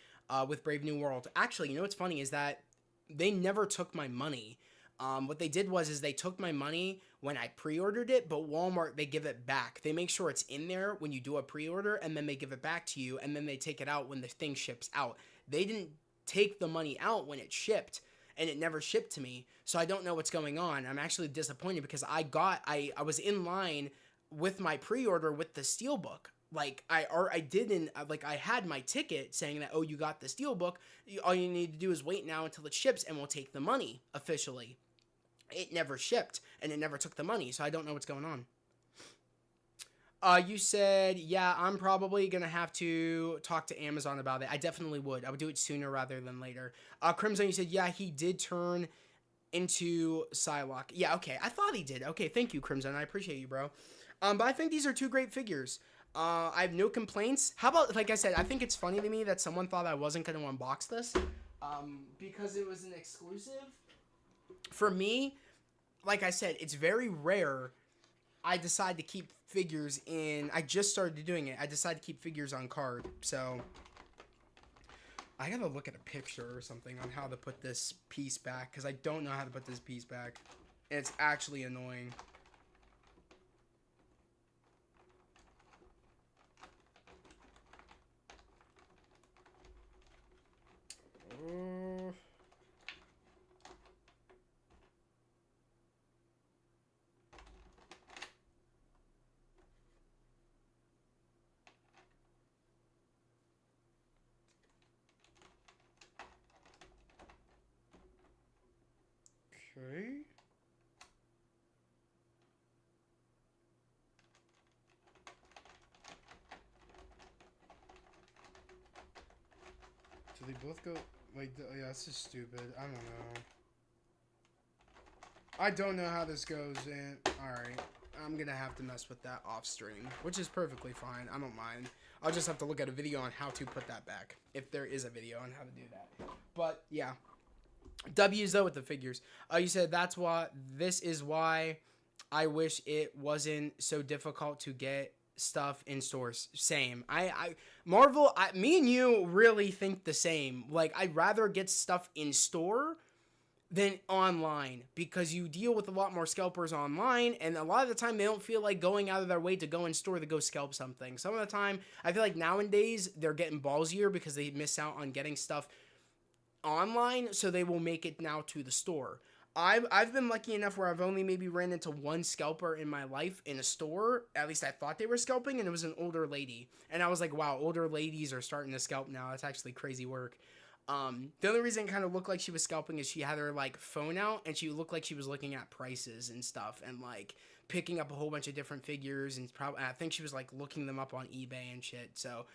with Brave New World. Actually, you know what's funny is that they never took my money. What they did was they took my money when I pre-ordered it, but Walmart, they give it back. They make sure it's in there when you do a pre-order, and then they give it back to you, and then they take it out when the thing ships out. They didn't take the money out when it shipped, and it never shipped to me, so I don't know what's going on. I'm actually disappointed because I was in line with my pre-order with the Steelbook. Like, I had my ticket saying that, oh, you got the Steelbook. All you need to do is wait now until it ships, and we'll take the money officially. It never shipped, and it never took the money, so I don't know what's going on. You said, yeah, I'm probably going to have to talk to Amazon about it. I definitely would. I would do it sooner rather than later. Crimson, you said, yeah, he did turn into Psylocke. Yeah, okay. I thought he did. Okay, thank you, Crimson. I appreciate you, bro. But I think these are two great figures. I have no complaints. How about, like I said, I think it's funny to me that someone thought I wasn't going to unbox this. Because it was an exclusive. For me, like I said, it's very rare I decide to keep figures in. I just started doing it. I decided to keep figures on card. So I gotta look at a picture or something on how to put this piece back, because I don't know how to put this piece back. It's actually annoying. Okay. Do they both go like? Yeah, this is stupid. I don't know. I don't know how this goes in. Alright. I'm gonna have to mess with that off stream, which is perfectly fine. I don't mind. I'll just have to look at a video on how to put that back, if there is a video on how to do that. But yeah, W's though with the figures. You said this is why I wish it wasn't so difficult to get stuff in stores. Same. Marvel, me and you really think the same. Like, I'd rather get stuff in store than online, because you deal with a lot more scalpers online, and a lot of the time they don't feel like going out of their way to go in store to go scalp something. Some of the time, I feel like nowadays they're getting ballsier because they miss out on getting stuff online, so they will make it now to the store. I've been lucky enough where I've only maybe ran into one scalper in my life in a store. At least I thought they were scalping, and it was an older lady. And I was like, wow, older ladies are starting to scalp now. That's actually crazy work. The only reason it kind of looked like she was scalping is she had her like phone out, and she looked like she was looking at prices and stuff, and like picking up a whole bunch of different figures, and I think she was like looking them up on eBay and shit. So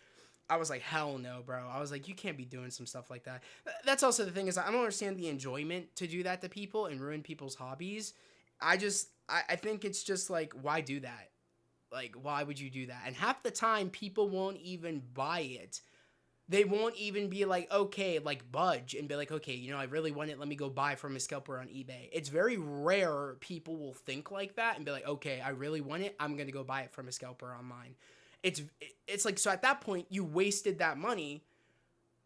I was like, hell no, bro. I was like, you can't be doing some stuff like that. That's also the thing, is I don't understand the enjoyment to do that to people and ruin people's hobbies. I think it's just like, why do that? Like, why would you do that? And half the time people won't even buy it. They won't even be like, okay, like budge and be like, okay, you know, I really want it. Let me go buy from a scalper on eBay. It's very rare people will think like that and be like, okay, I really want it. I'm going to go buy it from a scalper online. It's like, so at that point you wasted that money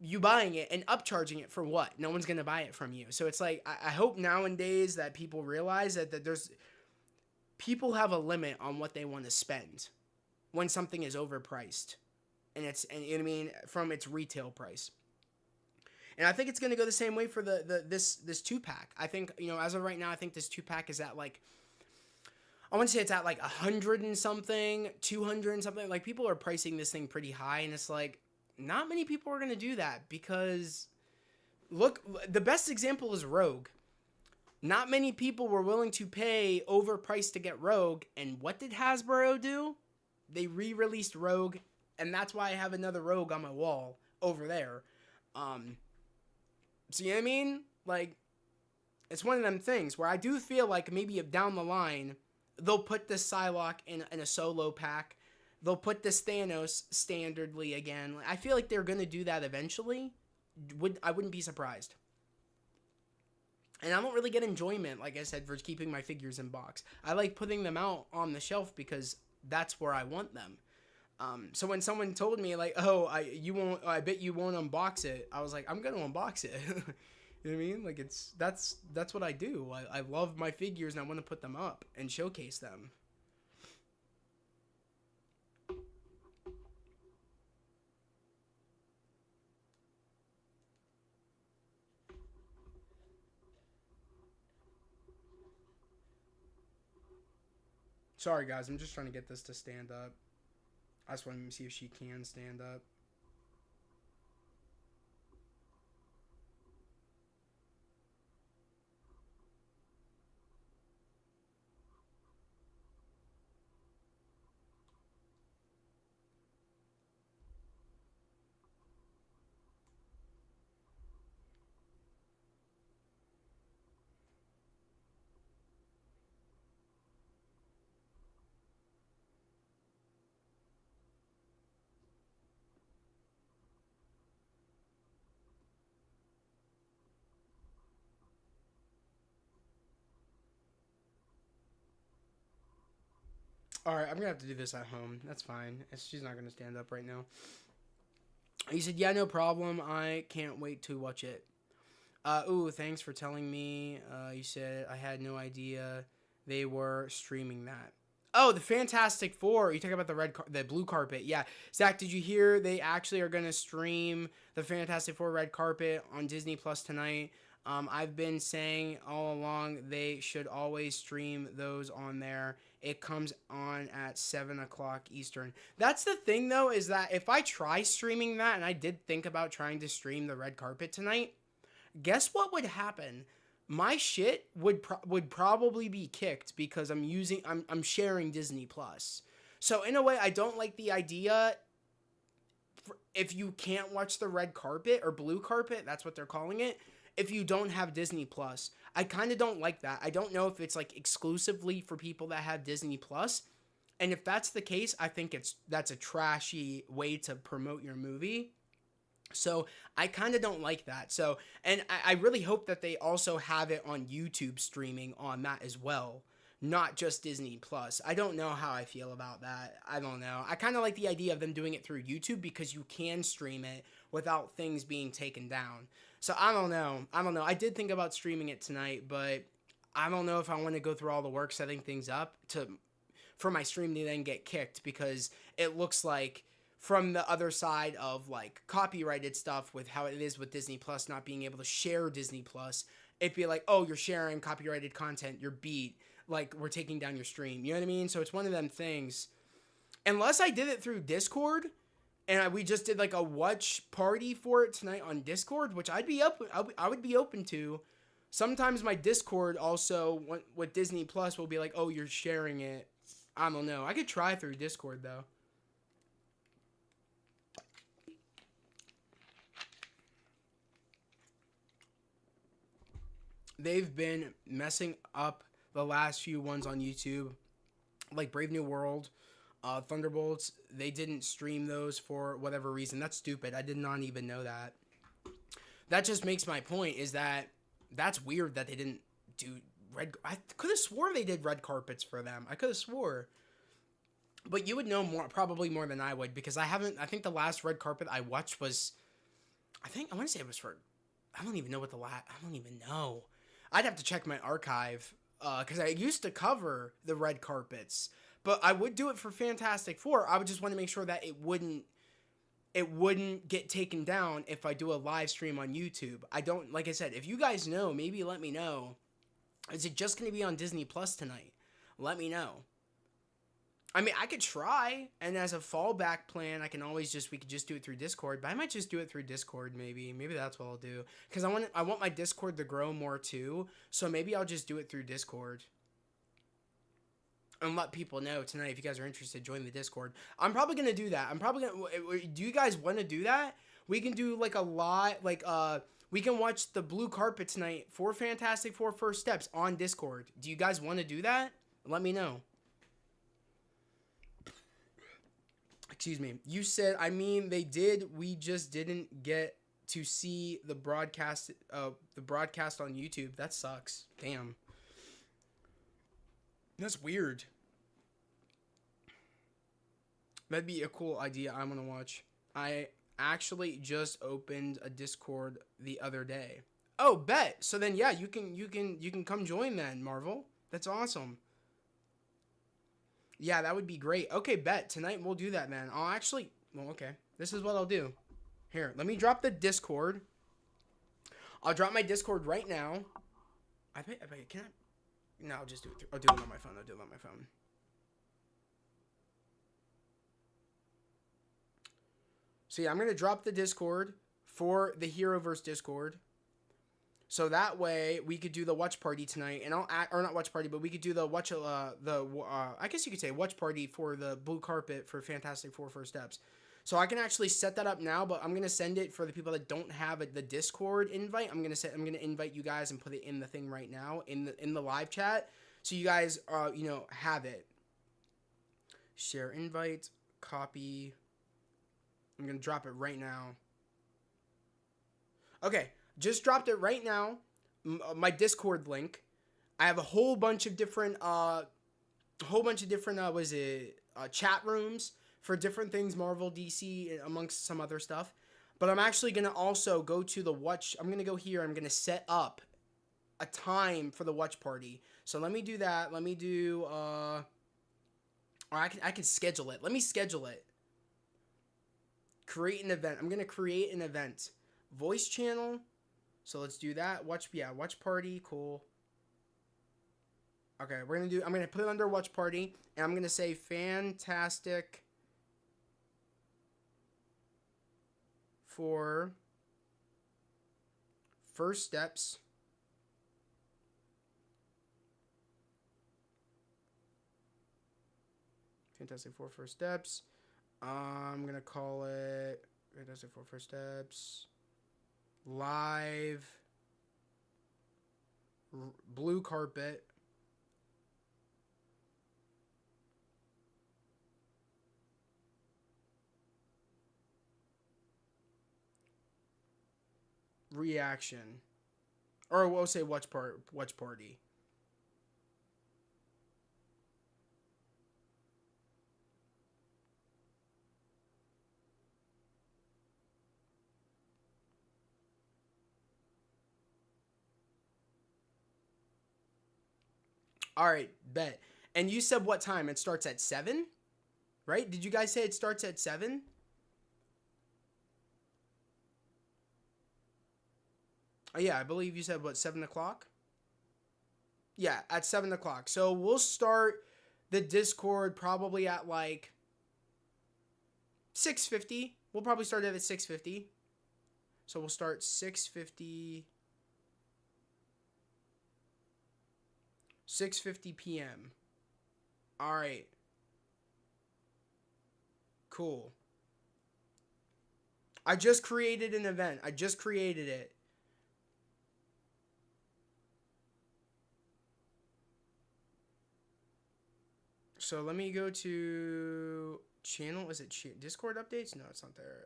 you buying it and upcharging it for what? No one's gonna buy it from you. So it's like I hope nowadays that people realize that there's people have a limit on what they want to spend when something is overpriced, and you know what I mean, from its retail price. And I think it's gonna go the same way for this 2-pack. I think, you know, as of right now, I think this 2-pack is at like, I want to say it's at like 100 and something, 200 and something. Like, people are pricing this thing pretty high, and it's like, not many people are gonna do that because, look, the best example is Rogue. Not many people were willing to pay overpriced to get Rogue, and what did Hasbro do? They re-released Rogue, and that's why I have another Rogue on my wall over there. So you know what I mean? Like, it's one of them things where I do feel like maybe down the line, they'll put this Psylocke in a solo pack. They'll put this Thanos standardly again. I feel like they're going to do that eventually. I wouldn't be surprised. And I don't really get enjoyment, like I said, for keeping my figures in box. I like putting them out on the shelf because that's where I want them. So when someone told me, like, oh, I bet you won't unbox it, I was like, I'm gonna unbox it. You know what I mean? Like, that's what I do. I love my figures, and I want to put them up and showcase them. Sorry, guys, I'm just trying to get this to stand up. I just want to see if she can stand up. All right, I'm gonna have to do this at home. That's fine. She's not gonna stand up right now. He said, "Yeah, no problem. I can't wait to watch it." Ooh, thanks for telling me. You said I had no idea they were streaming that. Oh, the Fantastic Four. You talking about the blue carpet? Yeah, Zach. Did you hear they actually are gonna stream the Fantastic Four red carpet on Disney Plus tonight? I've been saying all along they should always stream those on there. It comes on at 7 o'clock Eastern. That's the thing, though, is that if I try streaming that, and I did think about trying to stream the red carpet tonight, guess what would happen? My shit would probably be kicked because I'm sharing Disney Plus. So in a way, I don't like the idea. If you can't watch the red carpet or blue carpet, that's what they're calling it, if you don't have Disney Plus. I kind of don't like that. I don't know if it's like exclusively for people that have Disney Plus. And if that's the case, I think that's a trashy way to promote your movie. So I kind of don't like that. So, and I really hope that they also have it on YouTube streaming on that as well, not just Disney Plus. I don't know how I feel about that. I don't know. I kind of like the idea of them doing it through YouTube because you can stream it without things being taken down. So I don't know. I did think about streaming it tonight, but I don't know if I want to go through all the work setting things up for my stream to then get kicked, because it looks like from the other side of like copyrighted stuff with how it is with Disney Plus not being able to share Disney Plus, it'd be like, oh, you're sharing copyrighted content, you're beat, like we're taking down your stream. You know what I mean? So it's one of them things. Unless I did it through Discord and we just did like a watch party for it tonight on Discord, which I would be open to. Sometimes my Discord also with Disney Plus will be like, oh, you're sharing it. I don't know. I could try through Discord though. They've been messing up the last few ones on YouTube, like Brave New World, Thunderbolts. They didn't stream those for whatever reason. That's stupid. I did not even know that. That just makes my point, is that that's weird that they didn't do red. I could have swore they did red carpets for them. I could have swore. But you would know more, probably more than I would, because I think the last red carpet I watched was, I think I want to say it was for. I don't even know what the last. I don't even know. I'd have to check my archive because I used to cover the red carpets, but I would do it for Fantastic Four. I would just want to make sure that it wouldn't get taken down if I do a live stream on YouTube. I don't, like I said, if you guys know, maybe let me know. Is it just going to be on Disney Plus tonight? Let me know. I mean, I could try, and as a fallback plan, we could just do it through Discord, but I might just do it through Discord, maybe. Maybe that's what I'll do. Because I want my Discord to grow more, too, so maybe I'll just do it through Discord. And let people know tonight, if you guys are interested, join the Discord. I'm probably going to do that. Do you guys want to do that? We can do, like, a lot, like, we can watch the blue carpet tonight for Fantastic Four First Steps on Discord. Do you guys want to do that? Let me know. Excuse me. You said, I mean, they did. We just didn't get to see the broadcast on YouTube. That sucks. Damn. That's weird. That'd be a cool idea. I want to watch. I actually just opened a Discord the other day. Oh, bet. So then, yeah, you can come join then, Marvel. That's awesome. Yeah, that would be great. Okay, bet. Tonight we'll do that, man. Okay. This is what I'll do. Here, let me drop the Discord. I'll drop my Discord right now. Can I? No, I'll just do it. I'll do it on my phone. So yeah, I'm going to drop the Discord for the HeroVerse Discord. So that way we could do the watch party tonight, and not watch party, but we could do the I guess you could say watch party for the blue carpet for Fantastic Four First Steps. So I can actually set that up now, but I'm gonna send it for the people that don't have the Discord invite. I'm gonna invite you guys and put it in the thing right now in the live chat, so you guys have it. Share invite, copy. I'm gonna drop it right now. Okay. Just dropped it right now. My Discord link. I have a whole bunch of different chat rooms for different things, Marvel, DC, amongst some other stuff. But I'm actually gonna also go to the watch. I'm gonna go here. I'm gonna set up a time for the watch party. So let me do that. Let me do. Or I can schedule it. Let me schedule it. Create an event. I'm gonna create an event. Voice channel. So let's do that. Watch party. Cool. Okay, I'm gonna put it under watch party, and I'm gonna say Fantastic for First Steps. Fantastic Four First Steps. I'm gonna call it Fantastic Four First Steps. Live blue carpet reaction, or we'll say watch party. All right, bet. And you said what time? It starts at 7? Right? Did you guys say it starts at 7? Oh, yeah, I believe you said, 7 o'clock? Yeah, at 7 o'clock. So we'll start the Discord probably at, 6:50. We'll probably start it at 6:50. So we'll start 6:50... 6:50 p.m. All right. Cool. I just created an event. I just created it. So let me go to channel. Is it Discord updates? No, it's not there.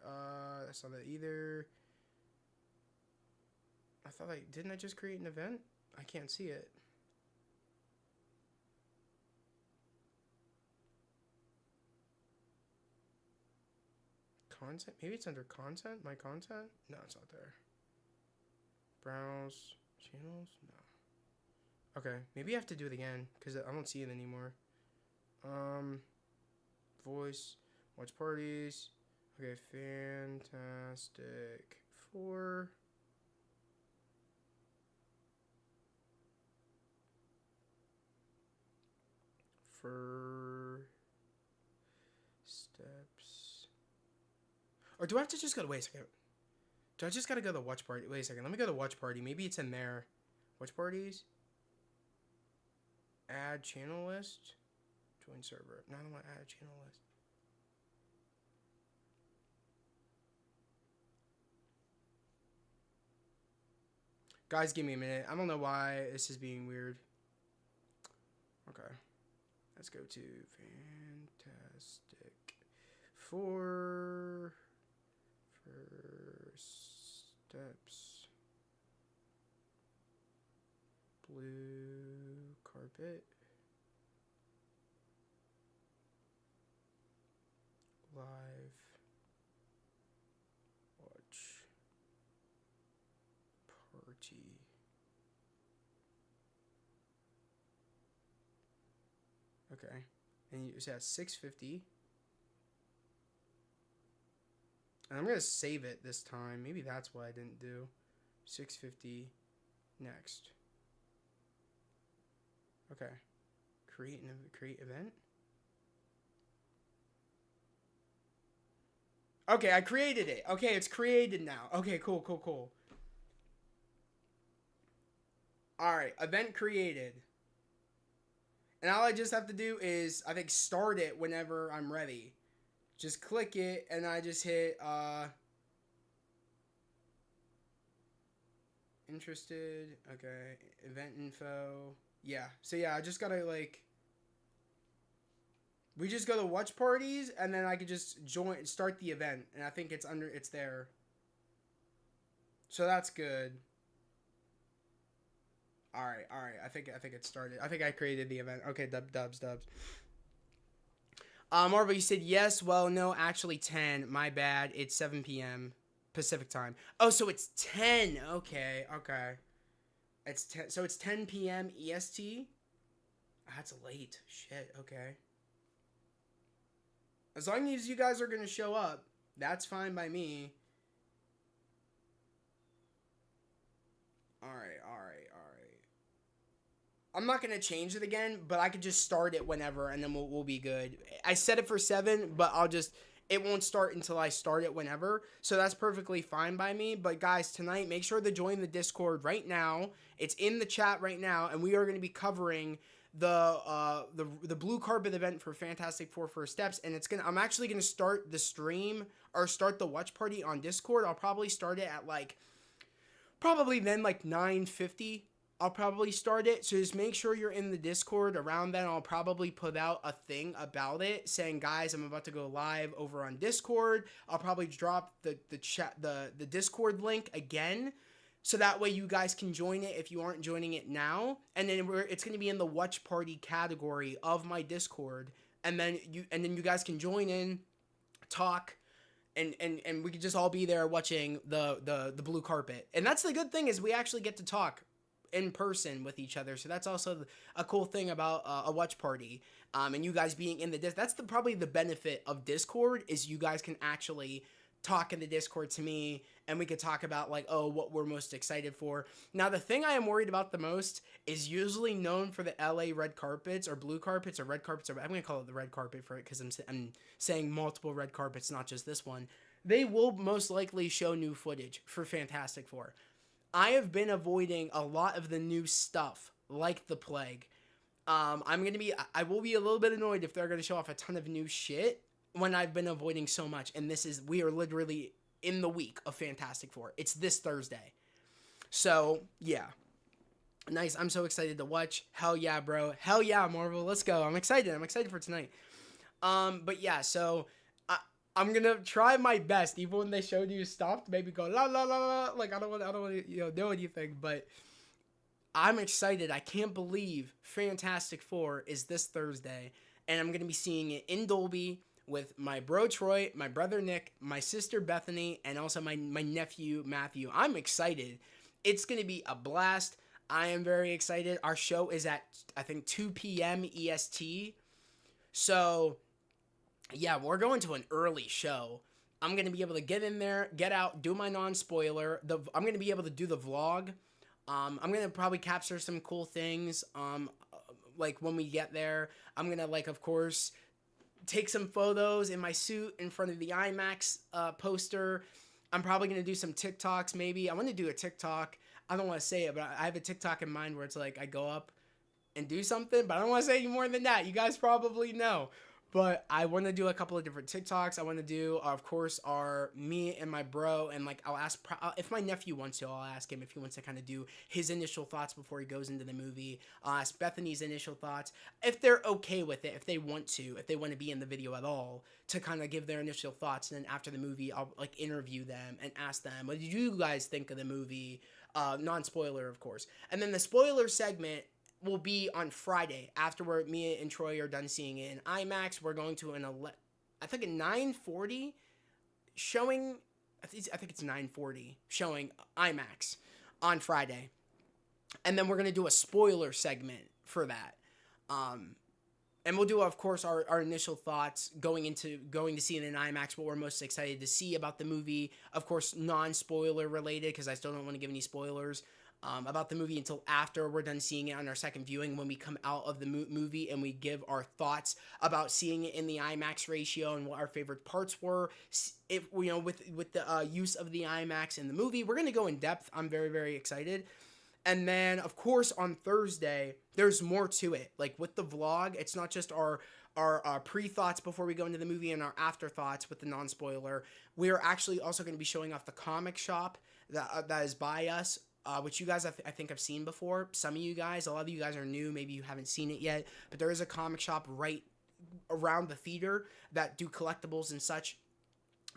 That's not that either. Didn't I just create an event? I can't see it. content? Maybe it's under content? My content? No, it's not there. Browse channels? No. Okay, maybe I have to do it again because I don't see it anymore. Voice, watch parties. Okay, Fantastic Four. For steps. Or do I have to just go to, wait a second. Do I just gotta go to the watch party? Wait a second, let me go to watch party. Maybe it's in there. Watch parties. Add channel list. Join server. No, I don't want to add a channel list. Guys, give me a minute. I don't know why this is being weird. Okay. Let's go to Fantastic Four. First steps. Blue carpet. Live watch party. Okay, and you say at 6:50. And I'm gonna save it this time. Maybe that's what I didn't do. 6:50 next. Okay, create event. Okay, I created it. Okay, it's created now. Okay, cool. Alright, event created. And all I just have to do is, I think, start it whenever I'm ready. Just click it, and I just hit, interested. Okay, event info. Yeah, so yeah, I just gotta, like... We just go to watch parties, and then I could just start the event, and I think it's there. So that's good. All right. I think it started. I think I created the event. Okay, dubs. Marvel, you said yes. Well, no, actually 10. My bad. It's 7 p.m. Pacific time. Oh, so it's 10. Okay. It's 10. So it's 10 p.m. EST. That's late. Shit. Okay. As long as you guys are going to show up, that's fine by me. All right. I'm not going to change it again, but I could just start it whenever, and then we'll be good. I set it for 7, but it won't start until I start it whenever, so that's perfectly fine by me. But guys, tonight, make sure to join the Discord right now. It's in the chat right now, and we are going to be covering the blue carpet event for Fantastic Four First Steps, and I'm actually gonna start the stream or start the watch party on Discord. I'll probably start it at probably then 9:50. I'll probably start it, so just make sure you're in the Discord around then. I'll probably put out a thing about it saying, guys, I'm about to go live over on Discord. I'll probably drop the Discord link again, so that way you guys can join it if you aren't joining it now. And then it's going to be in the watch party category of my Discord. And then you guys can join in, talk, and we can just all be there watching the blue carpet. And that's the good thing, is we actually get to talk in person with each other. So that's also a cool thing about a watch party. And you guys being in that's probably the benefit of Discord, is you guys can actually talk in the Discord to me, and we could talk about what we're most excited for. Now, the thing I am worried about the most is usually known for the LA red carpets or blue carpets or red carpets, or I'm going to call it the red carpet for it because I'm saying multiple red carpets, not just this one. They will most likely show new footage for Fantastic Four. I have been avoiding a lot of the new stuff like the plague. I will be a little bit annoyed if they're going to show off a ton of new shit when I've been avoiding so much. And we are literally in the week of Fantastic Four. It's this Thursday. So, yeah. Nice. I'm so excited to watch. Hell yeah, bro. Hell yeah, Marvel. Let's go. I'm excited. I'm excited for tonight. But yeah, so I'm gonna try my best, even when they showed you stuff, to maybe go la la la la. I don't want to do anything, but I'm excited. I can't believe Fantastic Four is this Thursday, and I'm gonna be seeing it in Dolby with my bro Troy, my brother Nick, my sister Bethany, and also my nephew Matthew. I'm excited. It's going to be a blast. I am very excited. Our show is at, I think, 2 p.m. EST. So, yeah, we're going to an early show. I'm going to be able to get in there, get out, do my non-spoiler. I'm going to be able to do the vlog. I'm going to probably capture some cool things, like, when we get there. I'm going to, like, of course, take some photos in my suit in front of the IMAX poster. I'm probably going to do some TikToks, maybe. I want to do a TikTok. I don't want to say it, but I have a TikTok in mind where it's like I go up and do something, but I don't want to say any more than that. You guys probably know. But I want to do a couple of different TikToks. I want to do, of course, me and my bro, and like I'll ask if my nephew wants to. I'll ask him if he wants to kind of do his initial thoughts before he goes into the movie. I'll ask Bethany's initial thoughts if they're okay with it, if they want to be in the video at all, to kind of give their initial thoughts. And then after the movie, I'll like interview them and ask them, what did you guys think of the movie? Non-spoiler, of course. And then the spoiler segment will be on Friday after me and Troy are done seeing it in IMAX. We're going to I think a 9:40 showing. I think it's 9:40 showing IMAX on Friday, and then we're gonna do a spoiler segment for that. And we'll do, of course, our initial thoughts going to see it in IMAX, what we're most excited to see about the movie. Of course, non-spoiler related, because I still don't want to give any spoilers about the movie until after we're done seeing it on our second viewing, when we come out of the movie and we give our thoughts about seeing it in the IMAX ratio and what our favorite parts were. If with the use of the IMAX in the movie, we're gonna go in depth. I'm very, very excited. And then, of course, on Thursday, there's more to it. Like with the vlog, it's not just our pre-thoughts before we go into the movie and our afterthoughts with the non-spoiler. We are actually also going to be showing off the comic shop that is by us, which you guys I think have seen before. Some of you guys, a lot of you guys are new. Maybe you haven't seen it yet. But there is a comic shop right around the theater that do collectibles and such.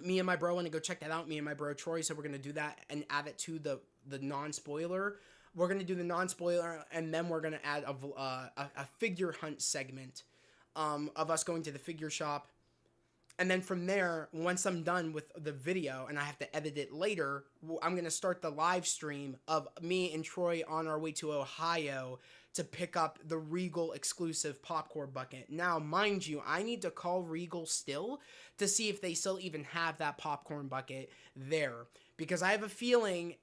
Me and my bro want to go check that out. Me and my bro Troy, so we're going to do that and add it to the non-spoiler. We're going to do the non-spoiler, and then we're going to add a figure hunt segment of us going to the figure shop. And then from there, once I'm done with the video and I have to edit it later, I'm going to start the live stream of me and Troy on our way to Ohio to pick up the Regal exclusive popcorn bucket. Now, mind you, I need to call Regal still to see if they still even have that popcorn bucket there, because I have a feeling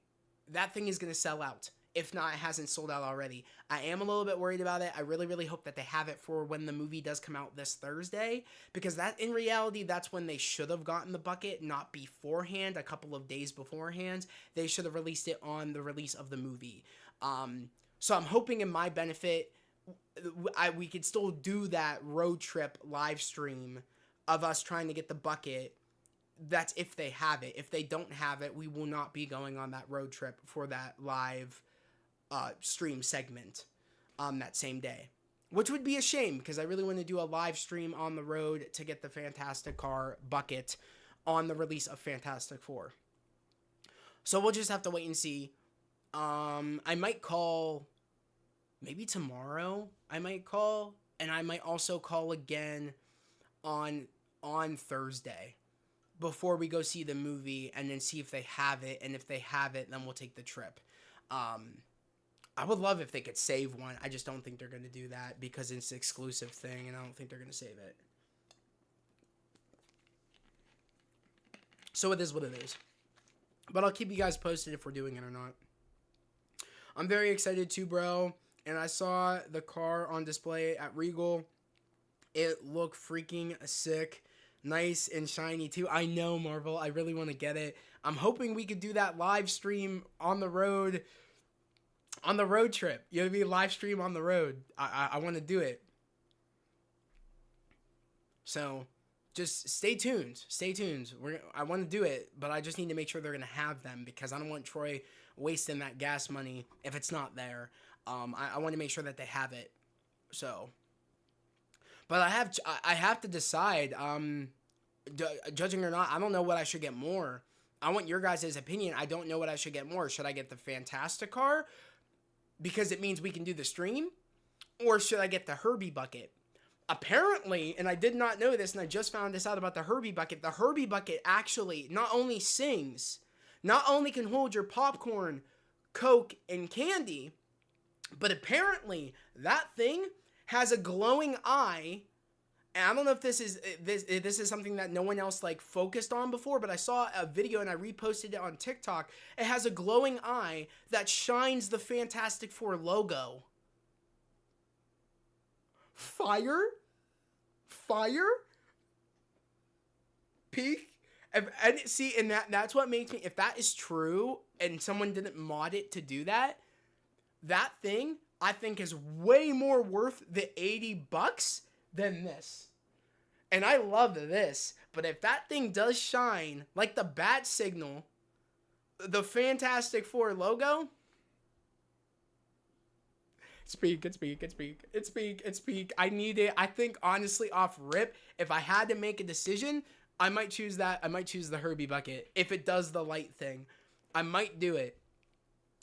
that thing is going to sell out. If not, it hasn't sold out already. I am a little bit worried about it. I really, really hope that they have it for when the movie does come out this Thursday, because that, in reality, that's when they should have gotten the bucket, not beforehand, a couple of days beforehand. They should have released it on the release of the movie. So I'm hoping in my benefit, we could still do that road trip live stream of us trying to get the bucket. That's if they have it. If they don't have it, we will not be going on that road trip for that live stream segment that same day, which would be a shame, because I really want to do a live stream on the road to get the Fantastic Car bucket on the release of Fantastic Four. So we'll just have to wait and see. I might call maybe tomorrow. I might call, and I might also call again on Thursday before we go see the movie, and then see if they have it, and if they have it, then we'll take the trip. I would love if they could save one. I just don't think they're going to do that, because it's an exclusive thing, and I don't think they're going to save it. So it is what it is. But I'll keep you guys posted if we're doing it or not. I'm very excited too, bro. And I saw the car on display at Regal. It looked freaking sick. Nice and shiny too. I know, Marvel. I really want to get it. I'm hoping we could do that live stream on the road. On the road trip. It'll be a live stream on the road. I want to do it. So, just stay tuned. Stay tuned. I want to do it, but I just need to make sure they're going to have them, because I don't want Troy wasting that gas money if it's not there. I want to make sure that they have it. So, but I have to decide, judging or not, I don't know what I should get more. I want your guys' opinion. I don't know what I should get more. Should I get the Fantastic Car, because it means we can do the stream? Or should I get the Herbie bucket? Apparently, and I did not know this, and I just found this out about the Herbie bucket. The Herbie bucket actually not only sings, not only can hold your popcorn, Coke, and candy, but apparently that thing has a glowing eye. And I don't know if this is something that no one else like focused on before, but I saw a video and I reposted it on TikTok. It has a glowing eye that shines the Fantastic Four logo. Fire? Fire? Peak? And see, and that's what makes me, if that is true and someone didn't mod it to do that, that thing I think is way more worth the $80 than this. And I love this, but if that thing does shine like the bat signal, the Fantastic Four logo, it's peak. I need it. I think honestly, off rip, if I had to make a decision, I might choose that. I might choose the Herbie bucket if it does the light thing. I might do it.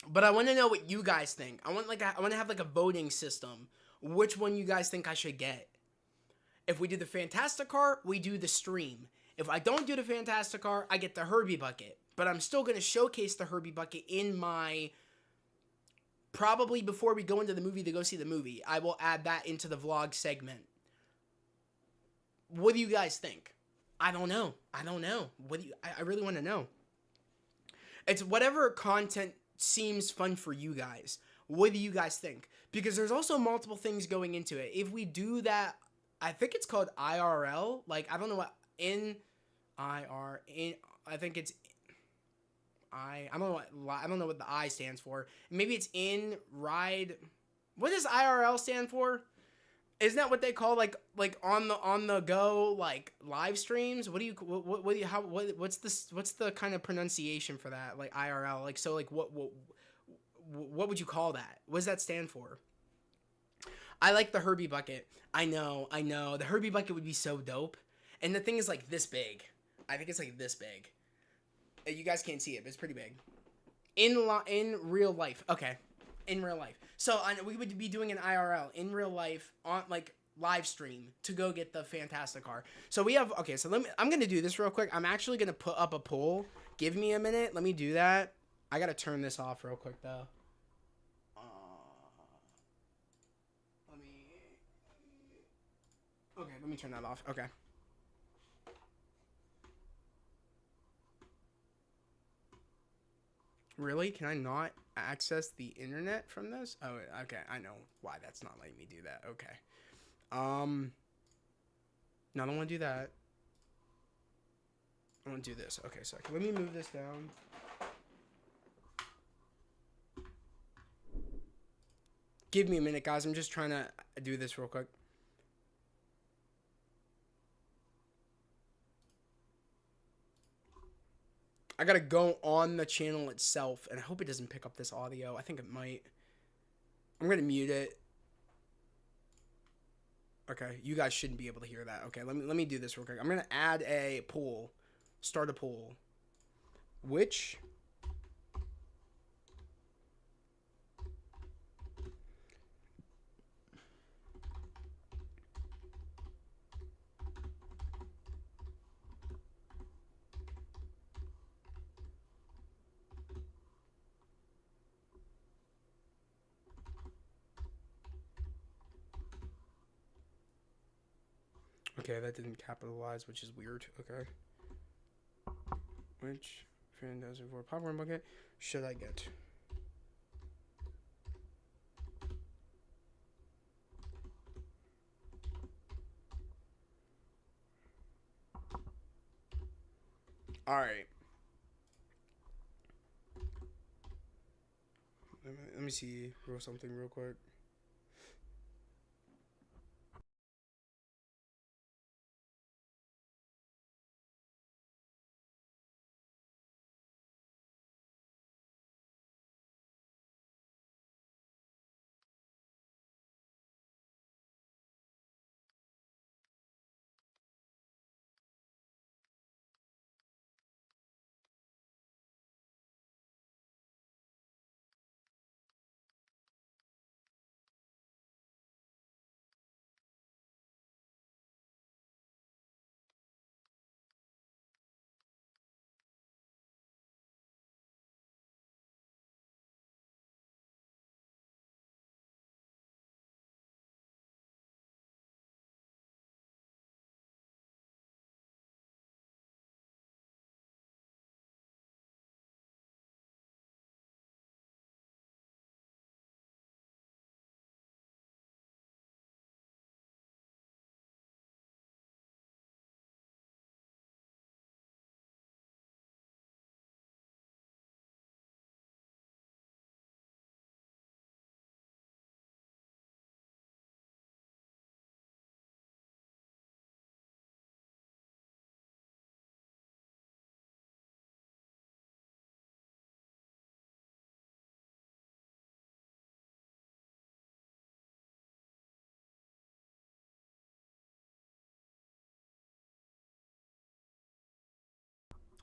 But I want to know what you guys think. I want to have like a voting system. Which one you guys think I should get? If we do the Fantastic Car, we do the stream. If I don't do the Fantastic Car, I get the Herbie bucket. But I'm still going to showcase the Herbie bucket in my... Probably before we go into the movie to go see the movie. I will add that into the vlog segment. What do you guys think? I don't know. I really want to know. It's whatever content seems fun for you guys. What do you guys think? Because there's also multiple things going into it. If we do that, I think it's called IRL. Like, I don't know what I think it's I don't know what the I stands for. Maybe it's in ride. What does IRL stand for? Isn't that what they call like on the go like live streams? What's the kind of pronunciation for that? Like IRL. Like so like what would you call that? What does that stand for? I like the Herbie bucket. I know. The Herbie bucket would be so dope. And the thing is like this big. I think it's like this big. You guys can't see it, but it's pretty big. In real life. Okay. In real life. So we would be doing an IRL in real life on like live stream to go get the Fantastic Car. So we have, okay, so I'm going to do this real quick. I'm actually going to put up a poll. Give me a minute. Let me do that. I got to turn this off real quick though. Okay, let me turn that off. Okay. Really? Can I not access the internet from this? Oh, okay. I know why that's not letting me do that. Okay. No, I don't want to do that. I want to do this. Okay, so let me move this down. Give me a minute, guys. I'm just trying to do this real quick. I gotta go on the channel itself, and I hope it doesn't pick up this audio. I think it might. I'm gonna mute it. Okay, you guys shouldn't be able to hear that. Okay, let me do this real quick. I'm gonna add a poll. Start a poll. Which Okay, that didn't capitalize, which is weird. Okay. Which Fantastic Four popcorn bucket should I get? Alright. Let me see something real quick.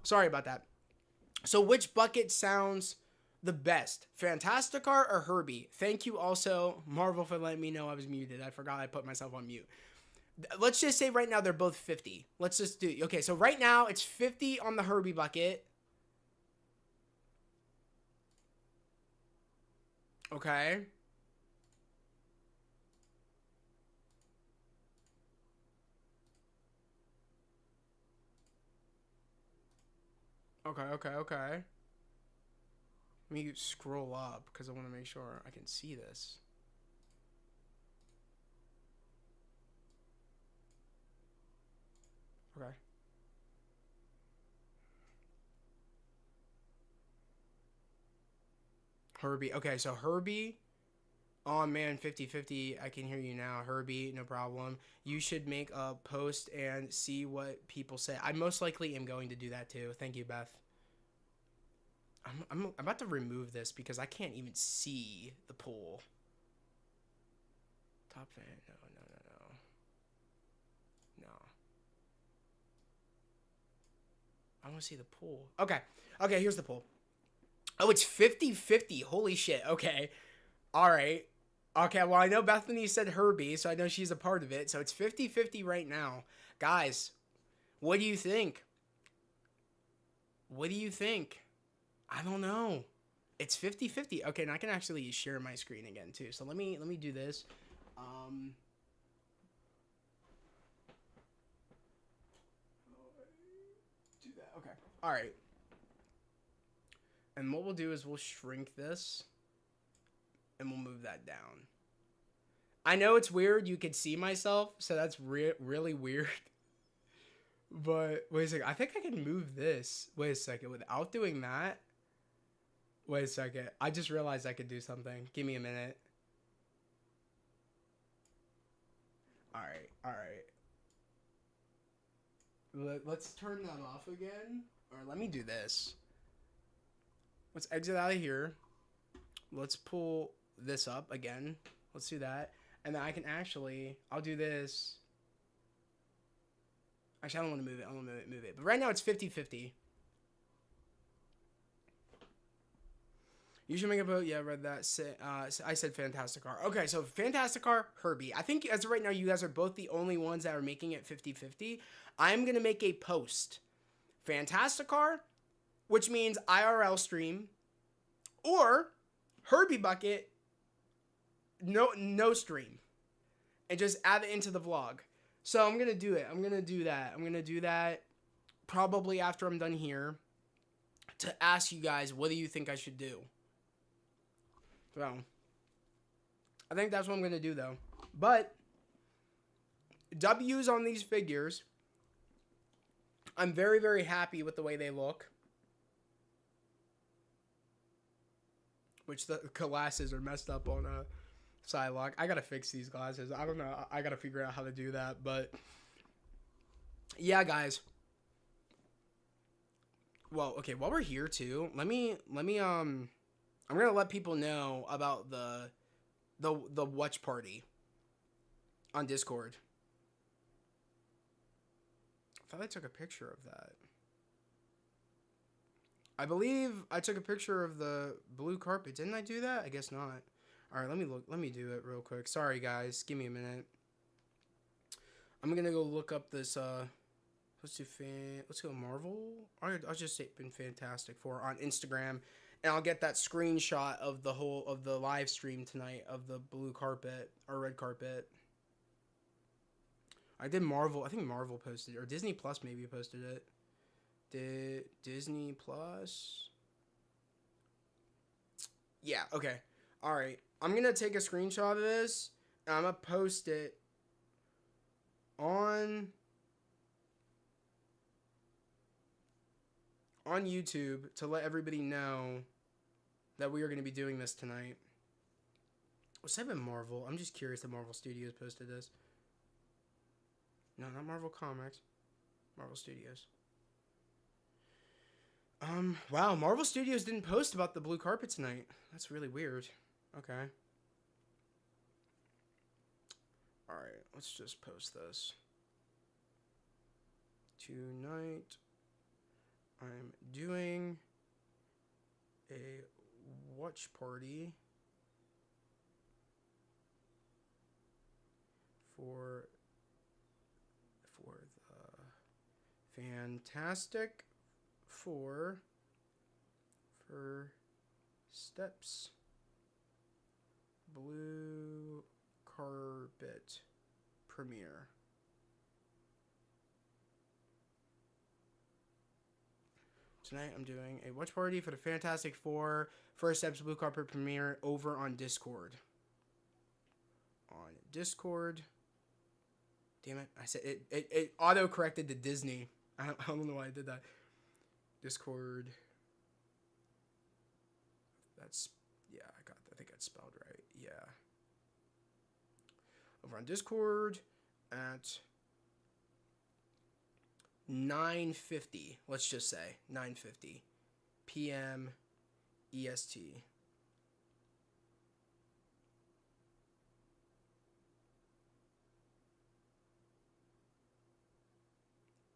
Sorry about that. So which bucket sounds the best? Fantasticar or Herbie? Thank you also, Marvel, for letting me know I was muted. I forgot I put myself on mute. Let's just say right now they're both 50. Let's just do... Okay, so right now it's 50 on the Herbie bucket. Okay. Okay. Let me scroll up because I want to make sure I can see this. Okay. Herbie. Okay, so Herbie. Oh man, 50-50. I can hear you now. Herbie, no problem. You should make a post and see what people say. I most likely am going to do that too. Thank you, Beth. I'm about to remove this because I can't even see the pool. Top fan. No. I want to see the pool. Okay, here's the pool. Oh, it's 50-50. Holy shit. Okay. All right. Okay, well, I know Bethany said Herbie, so I know she's a part of it. So it's 50-50 right now. Guys, what do you think? What do you think? I don't know. It's 50-50. Okay, and I can actually share my screen again too. So let me do this. Do that. Okay. All right. And what we'll do is we'll shrink this and we'll move that down. I know it's weird. You can see myself, so that's really weird. But wait a second. I think I can move this. Wait a second. Without doing that. Wait a second. I just realized I could do something. Give me a minute. All right. Let's turn that off again. Or let me do this. Let's exit out of here. Let's pull this up again. Let's do that. And then I can actually, I'll do this. Actually, I don't want to move it. I don't want to move it. But right now it's 50-50. You should make a vote. Yeah, I read that. I said Fantasticar. Okay, so Fantasticar, Herbie. I think as of right now, you guys are both the only ones that are making it 50-50. I'm going to make a post. Fantasticar, which means IRL stream, or Herbie bucket, no stream, and just add it into the vlog. So I'm going to do it. I'm going to do that probably after I'm done here to ask you guys, what do you think I should do? So I think that's what I'm going to do though. But W's on these figures. I'm very, very happy with the way they look. Which the glasses are messed up on Psylocke. I gotta fix these glasses. I don't know. I gotta figure out how to do that. But yeah, guys. Well, okay. While we're here too, let me I'm gonna let people know about the watch party on Discord. I thought I took a picture of that. I believe I took a picture of the blue carpet. Didn't I do that? I guess not. All right, let me look. Let me do it real quick. Sorry, guys. Give me a minute. I'm gonna go look up this. Let's go Marvel. I'll just say been Fantastic Four on Instagram, and I'll get that screenshot of the live stream tonight of the blue carpet or red carpet. I did Marvel. I think Marvel posted it, or Disney Plus maybe posted it. Did Disney Plus? Yeah, okay. All right. I'm going to take a screenshot of this, and I'm going to post it on YouTube to let everybody know that we are going to be doing this tonight. Was that Marvel? I'm just curious if Marvel Studios posted this. No, not Marvel Comics. Marvel Studios. Wow, Marvel Studios didn't post about the blue carpet tonight. That's really weird. Okay. Alright, let's just post this. Tonight. I'm doing a watch party for the Fantastic Four for Steps Blue Carpet premiere. Tonight I'm doing a watch party for the Fantastic Four First Steps Blue Carpet premiere over on Discord. On Discord. Damn it. I said it auto-corrected to Disney. I don't know why I did that. Discord. That's, yeah, I think that's spelled right. Yeah. Over on Discord at 9:50. Let's just say 9:50 p.m. EST.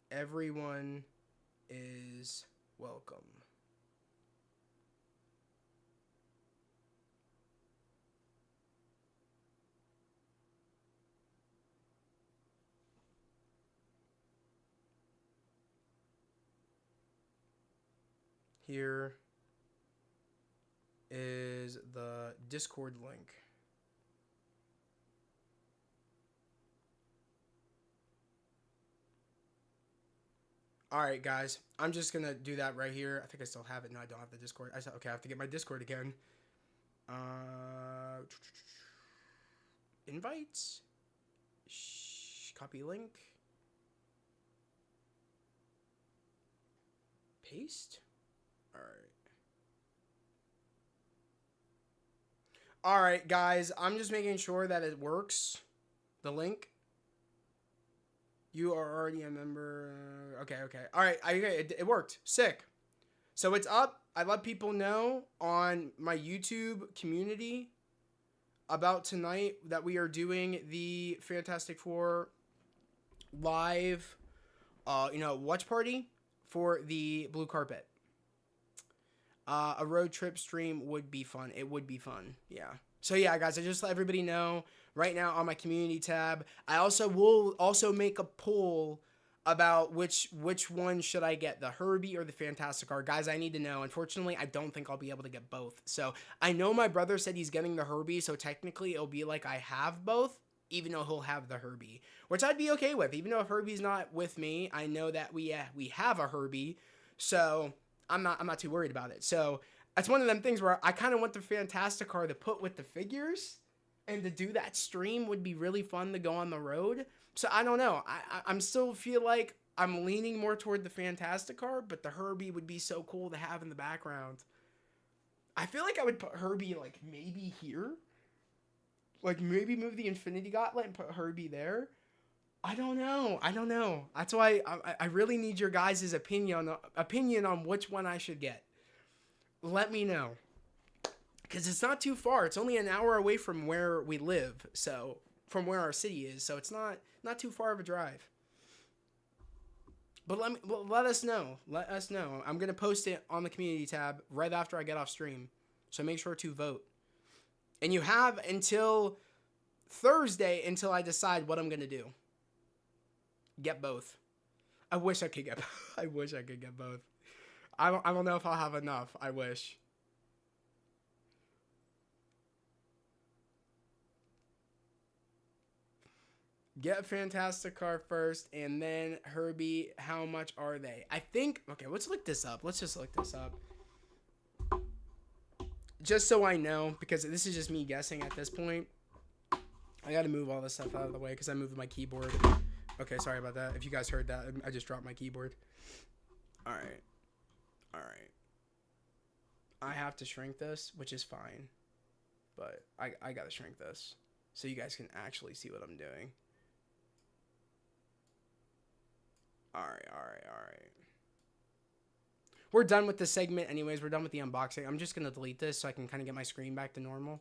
Everyone is welcome. Here is the Discord link. All right, guys. I'm just going to do that right here. I think I still have it. No, I don't have the Discord. I said, okay, I have to get my Discord again. Invites. Copy link. Paste. All right. All right, guys. I'm just making sure that it works. The link. You are already a member. Okay. All right. It worked. Sick. So it's up. I let people know on my YouTube community about tonight that we are doing the Fantastic Four live, watch party for the blue carpet. A road trip stream would be fun. It would be fun. Yeah. So yeah, guys, I just let everybody know right now on my community tab. I also will make a poll about which one should I get, the Herbie or the Fantastic Car. Guys, I need to know. Unfortunately, I don't think I'll be able to get both. So I know my brother said he's getting the Herbie, so technically it'll be like I have both, even though he'll have the Herbie, which I'd be okay with. Even though if Herbie's not with me, I know that we have a Herbie, so I'm not too worried about it. So that's one of them things where I kind of want the Fantastic Car to put with the figures, and to do that stream would be really fun to go on the road. So I don't know. I'm still feel like I'm leaning more toward the Fantastic Car, but the Herbie would be so cool to have in the background. I feel like I would put Herbie like maybe here. Like maybe move the Infinity Gauntlet and put Herbie there. I don't know. That's why I really need your guys' opinion on which one I should get. Let me know. Because it's not too far. It's only an hour away from where we live. So, from where our city is. So, it's not too far of a drive. But let us know. Let us know. I'm going to post it on the community tab right after I get off stream. So, make sure to vote. And you have until Thursday until I decide what I'm going to do. Get both. I wish I could get both. I don't know if I'll have enough. I wish. Get Fantastic Car first, and then Herbie, how much are they? I think, okay, let's look this up. Let's just look this up. Just so I know, because this is just me guessing at this point. I gotta move all this stuff out of the way, because I moved my keyboard. Okay, sorry about that. If you guys heard that, I just dropped my keyboard. Alright. I have to shrink this, which is fine. But I gotta shrink this, so you guys can actually see what I'm doing. Alright. We're done with the segment anyways. We're done with the unboxing. I'm just going to delete this so I can kind of get my screen back to normal.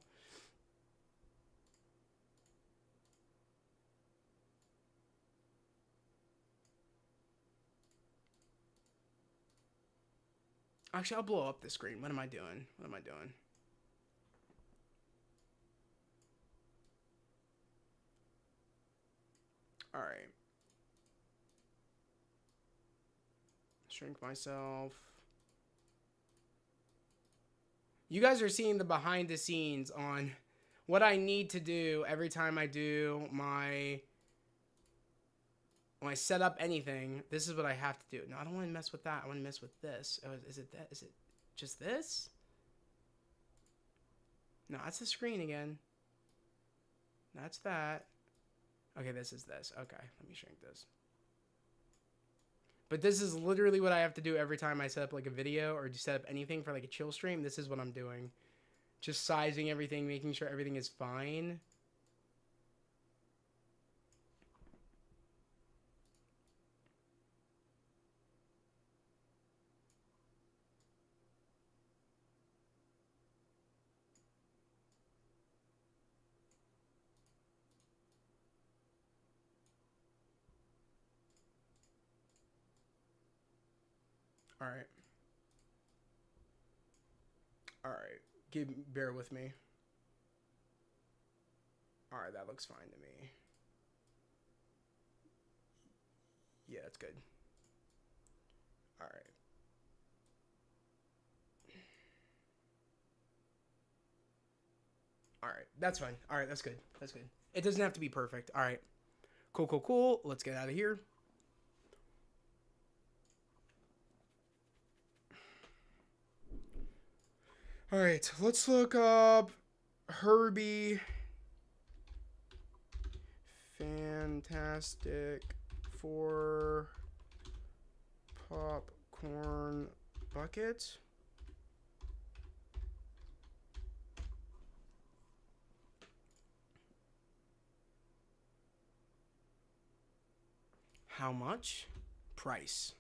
Actually, I'll blow up the screen. What am I doing? What am I doing? All right. Shrink myself. You guys are seeing the behind the scenes on what I need to do every time I do my... When I set up anything, this is what I have to do. No, I don't want to mess with that. I want to mess with this. Oh, is it that? Is it just this? No, that's the screen again. That's that. Okay, this is this. Okay, let me shrink this. But this is literally what I have to do every time I set up like a video or set up anything for like a chill stream. This is what I'm doing. Just sizing everything, making sure everything is fine. All right. All right. Bear with me. All right, that looks fine to me. Yeah, that's good. All right. All right, that's fine. All right, that's good. That's good. It doesn't have to be perfect. All right. Cool, cool, cool. Let's get out of here. All right, let's look up Herbie Fantastic Four Popcorn Bucket. How much? Price.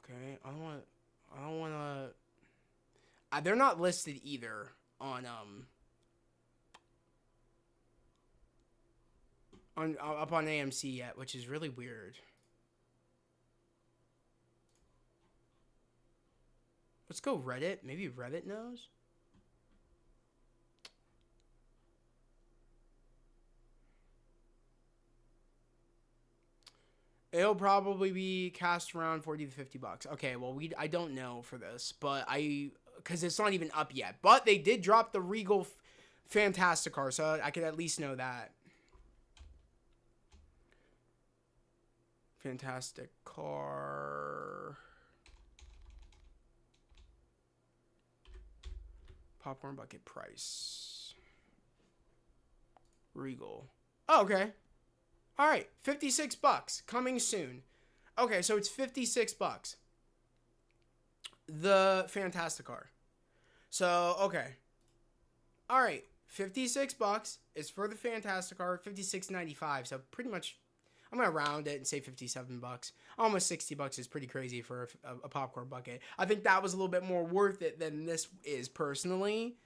Okay, I don't want to... they're not listed either on up on AMC yet, which is really weird. Let's go Reddit. Maybe Reddit knows. It'll probably be cast around 40 to 50 bucks. Okay, well, I don't know for this, but because it's not even up yet. But they did drop the Regal Fantastic Car, so I could at least know that. Fantastic Car. Popcorn bucket price. Regal. Oh, okay. All right, 56 bucks coming soon. Okay, so it's 56 bucks. The Fantastic Car. So, okay. All right, 56 bucks is for the Fantastic Car, 56.95. So pretty much I'm going to round it and say 57 bucks. Almost 60 bucks is pretty crazy for a popcorn bucket. I think that was a little bit more worth it than this is personally,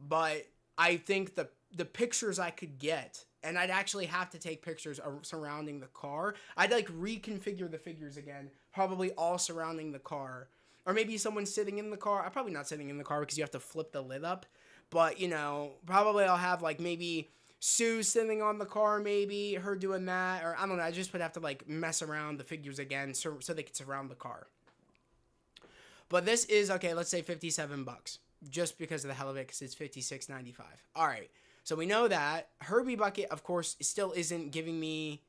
but I think the pictures I could get, and I'd actually have to take pictures surrounding the car. I'd like reconfigure the figures again, probably all surrounding the car. Or maybe someone sitting in the car. I'm probably not sitting in the car because you have to flip the lid up. But, you know, probably I'll have like maybe Sue sitting on the car, maybe her doing that. Or I don't know, I just would have to like mess around the figures again so they could surround the car. But this is, okay, let's say 57 bucks. Just because of the hell of it, because it's 56.95. All right. So we know that. Herbie Bucket, of course, still isn't giving me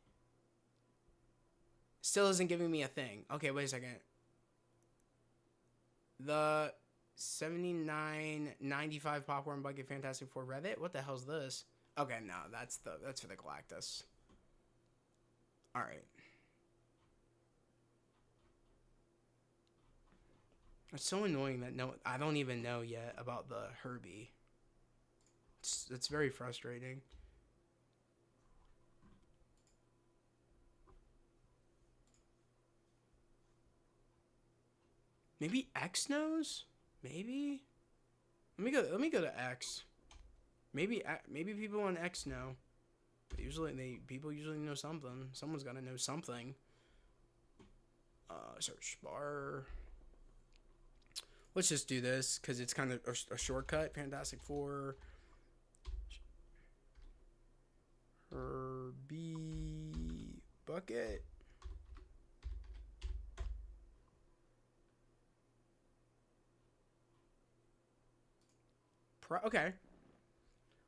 a thing. Okay, wait a second. The 79.95 Popcorn Bucket Fantastic Four Reddit? What the hell's this? Okay, no, that's for the Galactus. All right. It's so annoying that I don't even know yet about the Herbie. It's very frustrating. Maybe X knows? Maybe? Let me go to X. Maybe people on X know. But people usually know something. Someone's got to know something. Search bar. Let's just do this because it's kind of a shortcut. Fantastic Four. Herbie Bucket. Okay.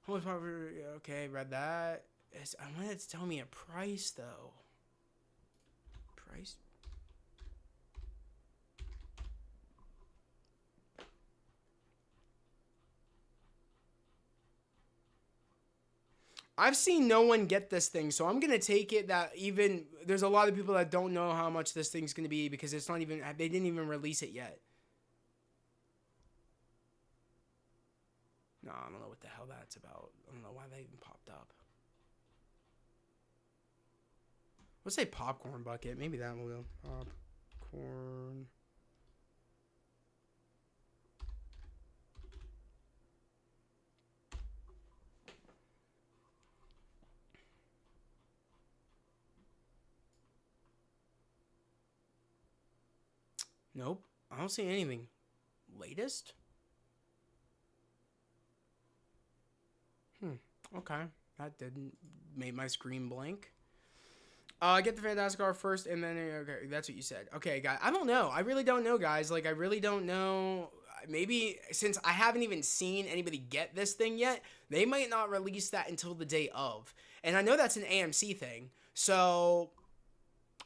Okay, read that. I wanted it to tell me a price though. Price. I've seen no one get this thing, so I'm gonna take it that even there's a lot of people that don't know how much this thing's gonna be because it's not even, they didn't even release it yet. No, I don't know what the hell that's about. I don't know why that even popped up. Let's say popcorn bucket. Maybe that will go. Popcorn. Nope. I don't see anything. Latest? Okay. That didn't make my screen blank. Get the Fantastic Car first, and then, okay, that's what you said. Okay, guys, I don't know. I really don't know, guys. Like, I really don't know. Maybe, since I haven't even seen anybody get this thing yet, they might not release that until the day of. And I know that's an AMC thing, so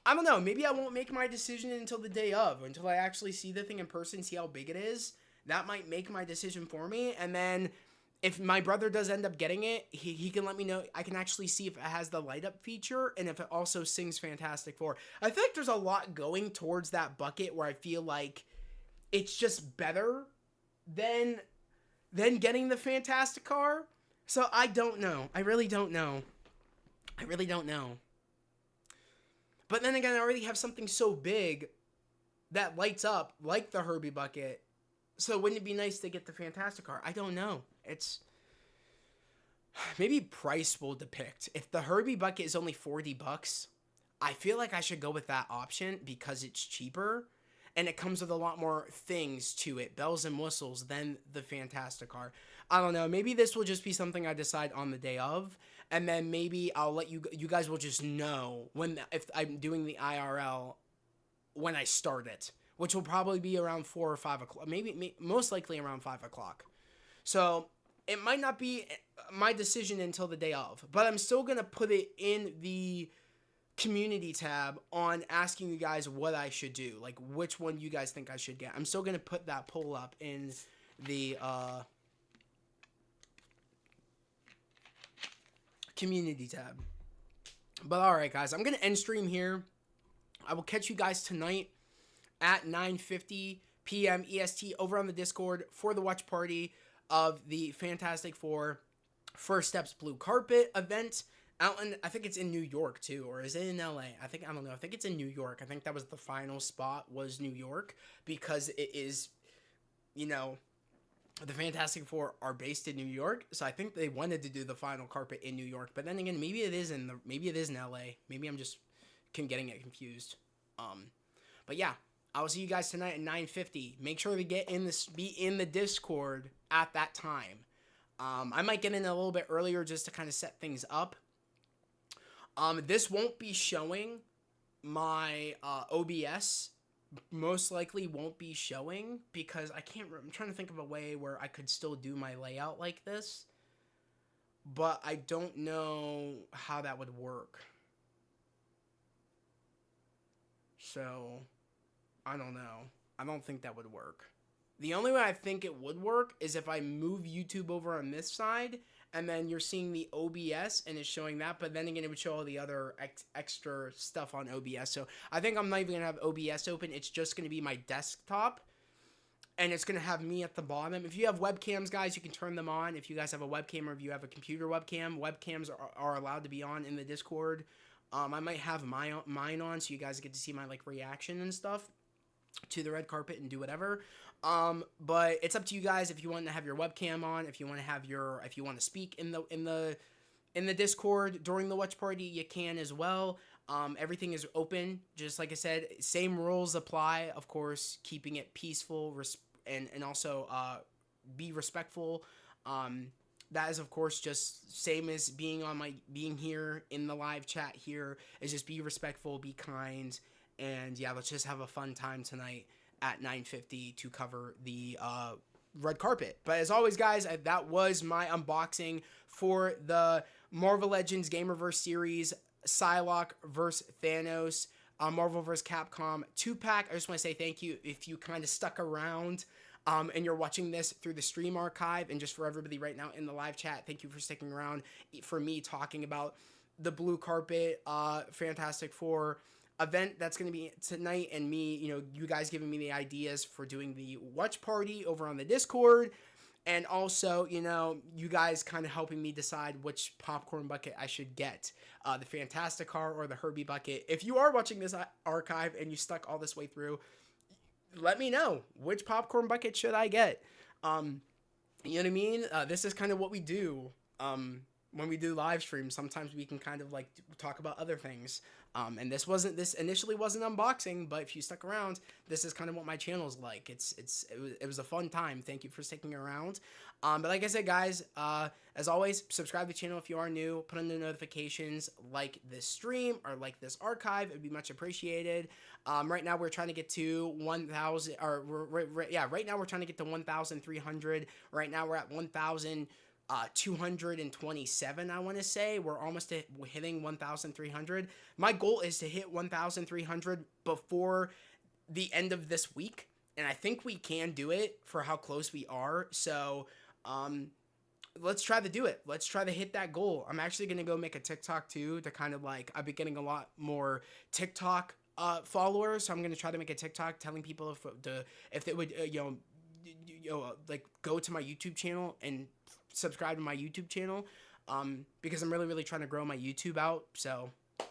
I don't know. Maybe I won't make my decision until the day of, until I actually see the thing in person, see how big it is. That might make my decision for me, and then if my brother does end up getting it, he can let me know. I can actually see if it has the light up feature and if it also sings Fantastic Four. I feel like there's a lot going towards that bucket where I feel like it's just better than getting the Fantastic Car. So I don't know. I really don't know. I really don't know. But then again, I already have something so big that lights up like the Herbie bucket. So wouldn't it be nice to get the Fantastic Car? I don't know. It's maybe price will depict. If the Herbie bucket is only $40, I feel like I should go with that option because it's cheaper and it comes with a lot more things to it, bells and whistles, than the Fantastic Car. I don't know. Maybe this will just be something I decide on the day of, and then maybe I'll let you guys will just know if I'm doing the IRL when I start it, which will probably be around 4 or 5 o'clock, maybe most likely around 5 o'clock. So it might not be my decision until the day of, but I'm still going to put it in the community tab on asking you guys what I should do, like which one you guys think I should get. I'm still going to put that poll up in the community tab. But all right, guys, I'm going to end stream here. I will catch you guys tonight at 9:50 p.m. EST over on the Discord for the watch party of the Fantastic Four First Steps Blue Carpet event out in, I think it's in New York too, or is it in LA? I don't know. I think it's in New York. I think that was the final spot, was New York, because it is, you know, the Fantastic Four are based in New York, so I think they wanted to do the final carpet in New York. But then again, maybe it is in LA. Maybe I'm just getting it confused. But yeah, I will see you guys tonight at 9:50. Make sure to be in the Discord at that time. I might get in a little bit earlier just to kind of set things up. This won't be showing my OBS. Most likely won't be showing because I'm trying to think of a way where I could still do my layout like this, but I don't know how that would work. So I don't know. I don't think that would work. The only way I think it would work is if I move YouTube over on this side, and then you're seeing the OBS, and it's showing that, but then again, it would show all the other extra stuff on OBS. So I think I'm not even going to have OBS open. It's just going to be my desktop, and it's going to have me at the bottom. If you have webcams, guys, you can turn them on. If you guys have a webcam or if you have a computer webcam, webcams are allowed to be on in the Discord. I might have mine on so you guys get to see my reaction and stuff to the red carpet and do whatever. But it's up to you guys if you want to have your webcam on, if you want to speak in the Discord during the watch party, you can as well. Everything is open, just like I said. Same rules apply, of course, keeping it peaceful and also be respectful. That is, of course, just same as being here in the live chat here, is just be respectful, be kind, and yeah, let's just have a fun time tonight at 9:50 to cover the red carpet. But as always, guys, that was my unboxing for the Marvel Legends GamerVerse series, Psylocke vs. Thanos, Marvel vs. Capcom 2-pack. I just want to say thank you if you kind of stuck around and you're watching this through the stream archive. And just for everybody right now in the live chat, thank you for sticking around for me talking about the blue carpet Fantastic Four event that's going to be tonight, and me, you guys giving me the ideas for doing the watch party over on the Discord. And also, you guys kind of helping me decide which popcorn bucket I should get, the Fantastic Car or the Herbie bucket. If you are watching this archive and you stuck all this way through, let me know, which popcorn bucket should I get. You know what I mean? This is kind of what we do when we do live streams. Sometimes we can kind of like talk about other things. And this initially wasn't unboxing, but if you stuck around, this is kind of what my channel's like. It was a fun time. Thank you for sticking around. But like I said, guys, as always, subscribe to the channel if you are new, put on the notifications, like this stream or like this archive. It'd be much appreciated. Right now we're trying to get to 1,000, or right now we're trying to get to 1,300. Right now we're at 1,227, I want to say. We're almost hitting 1,300. My goal is to hit 1,300 before the end of this week, and I think we can do it for how close we are. So, let's try to do it. Let's try to hit that goal. I'm actually going to go make a TikTok too, to kind of like, I've been getting a lot more TikTok followers, so I'm going to try to make a TikTok telling people if they would, like go to my YouTube channel and subscribe to my YouTube channel, because I'm really trying to grow my YouTube out. So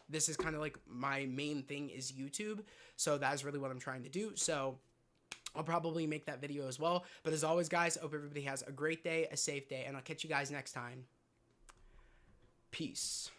this is kind of like my main thing is YouTube. So that's really what I'm trying to do. So I'll probably make that video as well. But as always, guys, I hope everybody has a great day, a safe day, and I'll catch you guys next time. Peace.